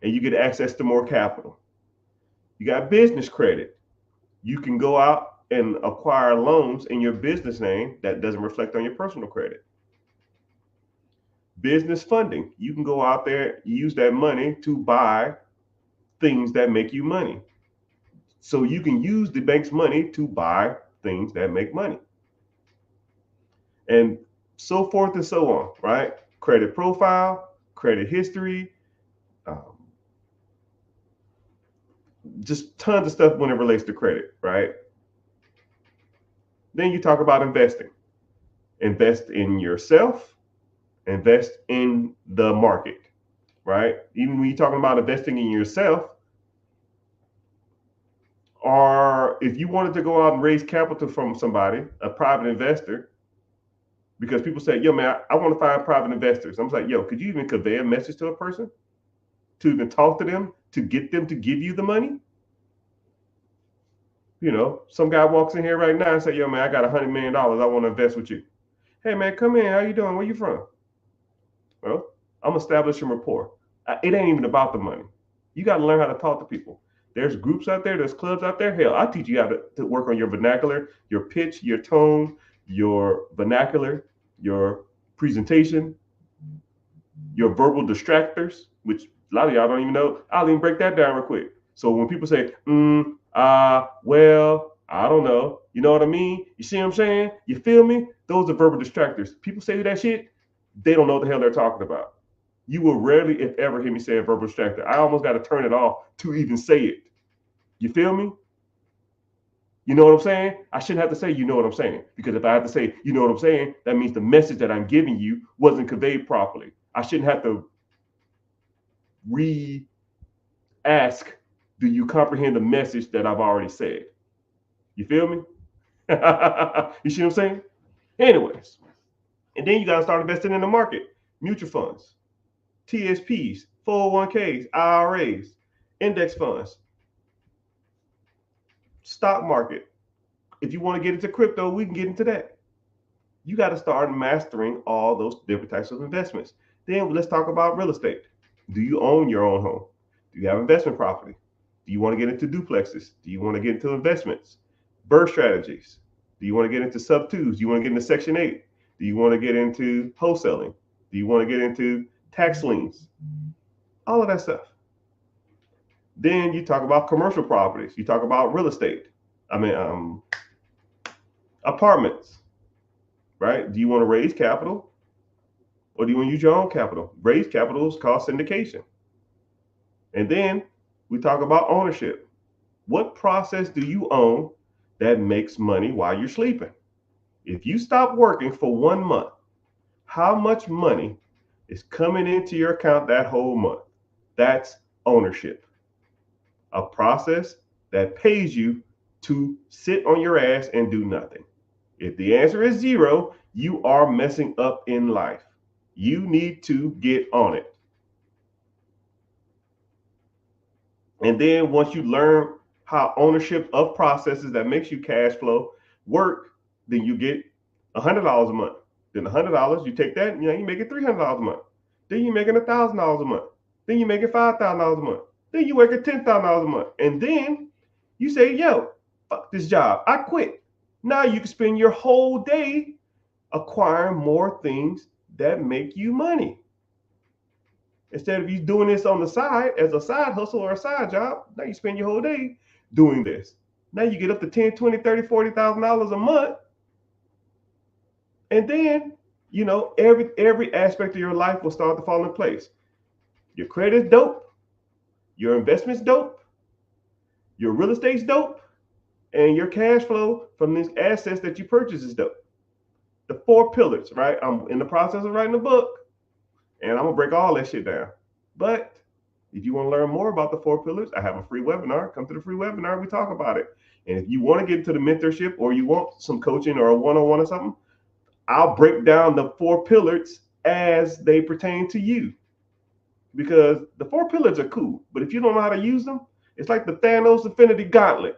and you get access to more capital. You got business credit. You can go out and acquire loans in your business name that doesn't reflect on your personal credit. Business funding. You can go out there, use that money to buy things that make you money. So you can use the bank's money to buy things that make money. And so forth and so on, right? Credit profile, credit history, just tons of stuff when it relates to credit, right? Then you talk about investing. Invest in yourself, invest in the market, right? Even when you're talking about investing in yourself, or if you wanted to go out and raise capital from somebody, a private investor, because people say, yo, man, I want to find private investors. I'm like, yo, could you even convey a message to a person? To even talk to them, to get them to give you the money? Some guy walks in here right now and say, yo, man, I got $100 million. I want to invest with you. Hey, man, come in. How you doing? Where you from? Well, I'm establishing rapport. It ain't even about the money. You got to learn how to talk to people. There's groups out there. There's clubs out there. Hell, I teach you how to work on your vernacular, your pitch, your tone, your vernacular, your presentation, your verbal distractors, which a lot of y'all don't even know. I'll even break that down real quick. So when people say, well, I don't know. You know what I mean? You see what I'm saying? You feel me? Those are verbal distractors. People say that shit, they don't know what the hell they're talking about. You will rarely, if ever, hear me say a verbal distractor. I almost got to turn it off to even say it. You feel me? You know what I'm saying? I shouldn't have to say, you know what I'm saying. Because if I have to say, you know what I'm saying, that means the message that I'm giving you wasn't conveyed properly. I shouldn't have to re-ask, do you comprehend the message that I've already said? You feel me? You see what I'm saying? Anyways, and then you got to start investing in the market. Mutual funds, TSPs, 401ks, IRAs, index funds, stock market. If you want to get into crypto, we can get into that. You got to start mastering all those different types of investments. Then let's talk about real estate. Do you own your own home? Do you have investment property? Do you want to get into duplexes? Do you want to get into investments? Birth strategies? Do you want to get into sub twos? Do you want to get into Section 8? Do you want to get into wholesaling? Do you want to get into tax liens? All of that stuff. Then you talk about commercial properties. You talk about real estate. Apartments, right? Do you want to raise capital or do you want to use your own capital? Raise capital is called syndication. And then we talk about ownership. What process do you own that makes money while you're sleeping? If you stop working for 1 month, how much money is coming into your account that whole month? That's ownership. A process that pays you to sit on your ass and do nothing. If the answer is 0, you are messing up in life. You need to get on it. And then once you learn how ownership of processes that makes you cash flow work, then you get $100 a month. Then $100, you take that, and you make it $300 a month. Then you're making $1,000 a month. Then you're making $5,000 a month. Then you work at $10,000 a month. And then you say, yo, fuck this job. I quit. Now you can spend your whole day acquiring more things that make you money. Instead of you doing this on the side as a side hustle or a side job, now you spend your whole day doing this. Now you get up to $10, $20, $30, $40,000 a month. And then, every aspect of your life will start to fall in place. Your credit's dope. Your investment's dope. Your real estate's dope, and your cash flow from these assets that you purchase is dope. The 4 pillars, right? I'm in the process of writing a book, and I'm gonna break all that shit down. But if you want to learn more about the 4 pillars, I have a free webinar. Come to the free webinar, we talk about it. And if you want to get into the mentorship or you want some coaching or a one-on-one or something, I'll break down the 4 pillars as they pertain to you. Because the 4 pillars are cool, but if you don't know how to use them, it's like the Thanos Infinity Gauntlet.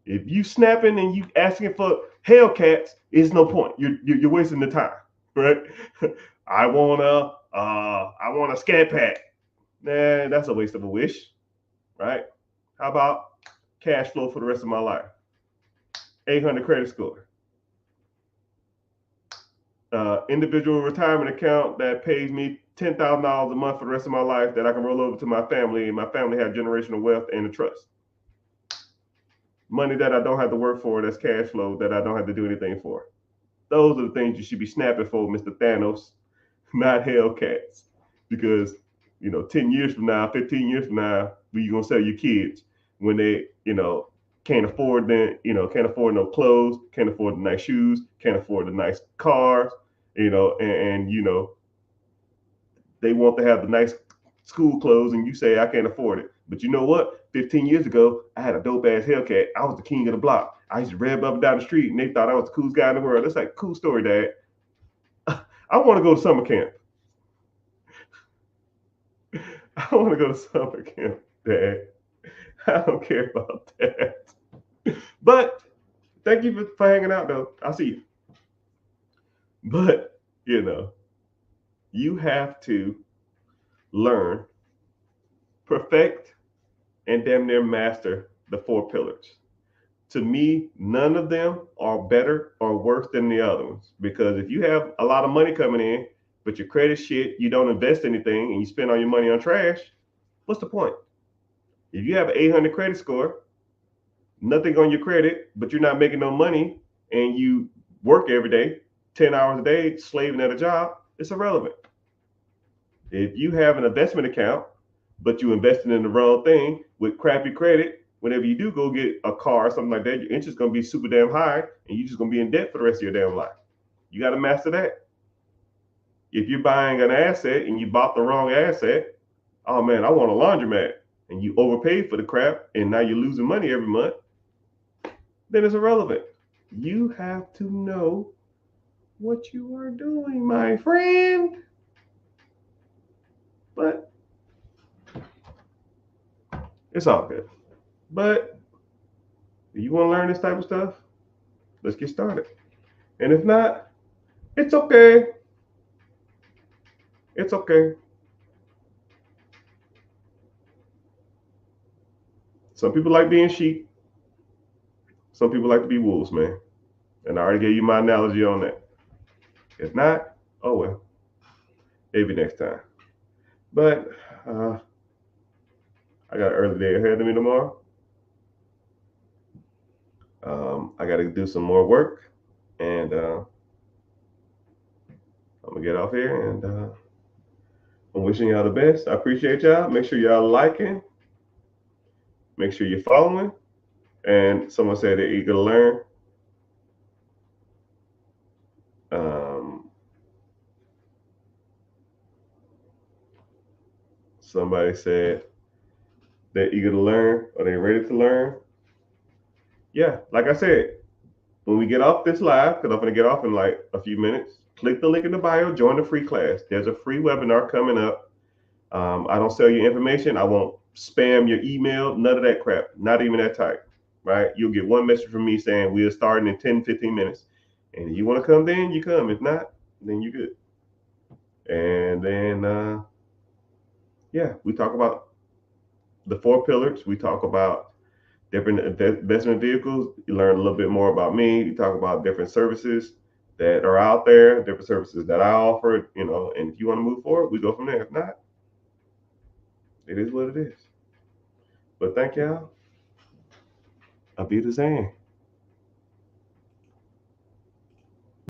If you snapping and you asking for Hellcats, it's no point. You're wasting the time, right? I want a Scat Pack. Nah, that's a waste of a wish, right? How about cash flow for the rest of my life? 800 credit score. Individual retirement account that pays me $10,000 a month for the rest of my life that I can roll over to my family, and my family have generational wealth and a trust. Money that I don't have to work for, that's cash flow that I don't have to do anything for. Those are the things you should be snapping for, Mr. Thanos, not Hellcats. Because, 10 years from now, 15 years from now, where you gonna sell your kids when they, can't afford can't afford no clothes, can't afford the nice shoes, can't afford the nice cars, and they want to have the nice school clothes, and you say I can't afford it. But you know what? 15 years ago, I had a dope ass Hellcat. I was the king of the block. I used to rev up and down the street, and they thought I was the coolest guy in the world. That's like, cool story, Dad. I want to go to summer camp. I want to go to summer camp, Dad. I don't care about that. But thank you for hanging out, though. I'll see you. But, you have to learn, perfect, and damn near master the 4 pillars. To me, none of them are better or worse than the other ones. Because if you have a lot of money coming in, but your credit shit, you don't invest anything, and you spend all your money on trash, what's the point? If you have an 800 credit score, nothing on your credit, but you're not making no money, and you work every day, 10 hours a day, slaving at a job, it's irrelevant. If you have an investment account, but you invested in the wrong thing with crappy credit, whenever you do go get a car or something like that, your interest is going to be super damn high, and you're just going to be in debt for the rest of your damn life. You got to master that. If you're buying an asset and you bought the wrong asset, oh man, I want a laundromat, and you overpaid for the crap, and now you're losing money every month, then it's irrelevant. You have to know what you are doing, my friend. But it's all good. But if you want to learn this type of stuff, let's get started. And if not, it's okay. It's okay. Some people like being sheep. Some people like to be wolves, man. And I already gave you my analogy on that. If not, oh well. Maybe next time. But I got an early day ahead of me tomorrow. I got to do some more work, and I'm gonna get off here. And I'm wishing y'all the best. I appreciate y'all. Make sure y'all liking. Make sure you're following. And someone said they're eager to learn. Somebody said they're eager to learn or they're ready to learn. Yeah, like I said, when we get off this live, because I'm going to get off in like a few minutes, click the link in the bio, join the free class. There's a free webinar coming up. I don't sell your information. I won't spam your email, none of that crap, not even that type, right? You'll get one message from me saying we're starting in 10, 15 minutes. And if you want to come then, you come. If not, then you're good. And then, yeah, we talk about the 4 pillars. We talk about different investment vehicles. You learn a little bit more about me. You talk about different services that are out there, different services that I offer, and if you want to move forward, we go from there. If not, it is what it is. But thank y'all. I'll be the same.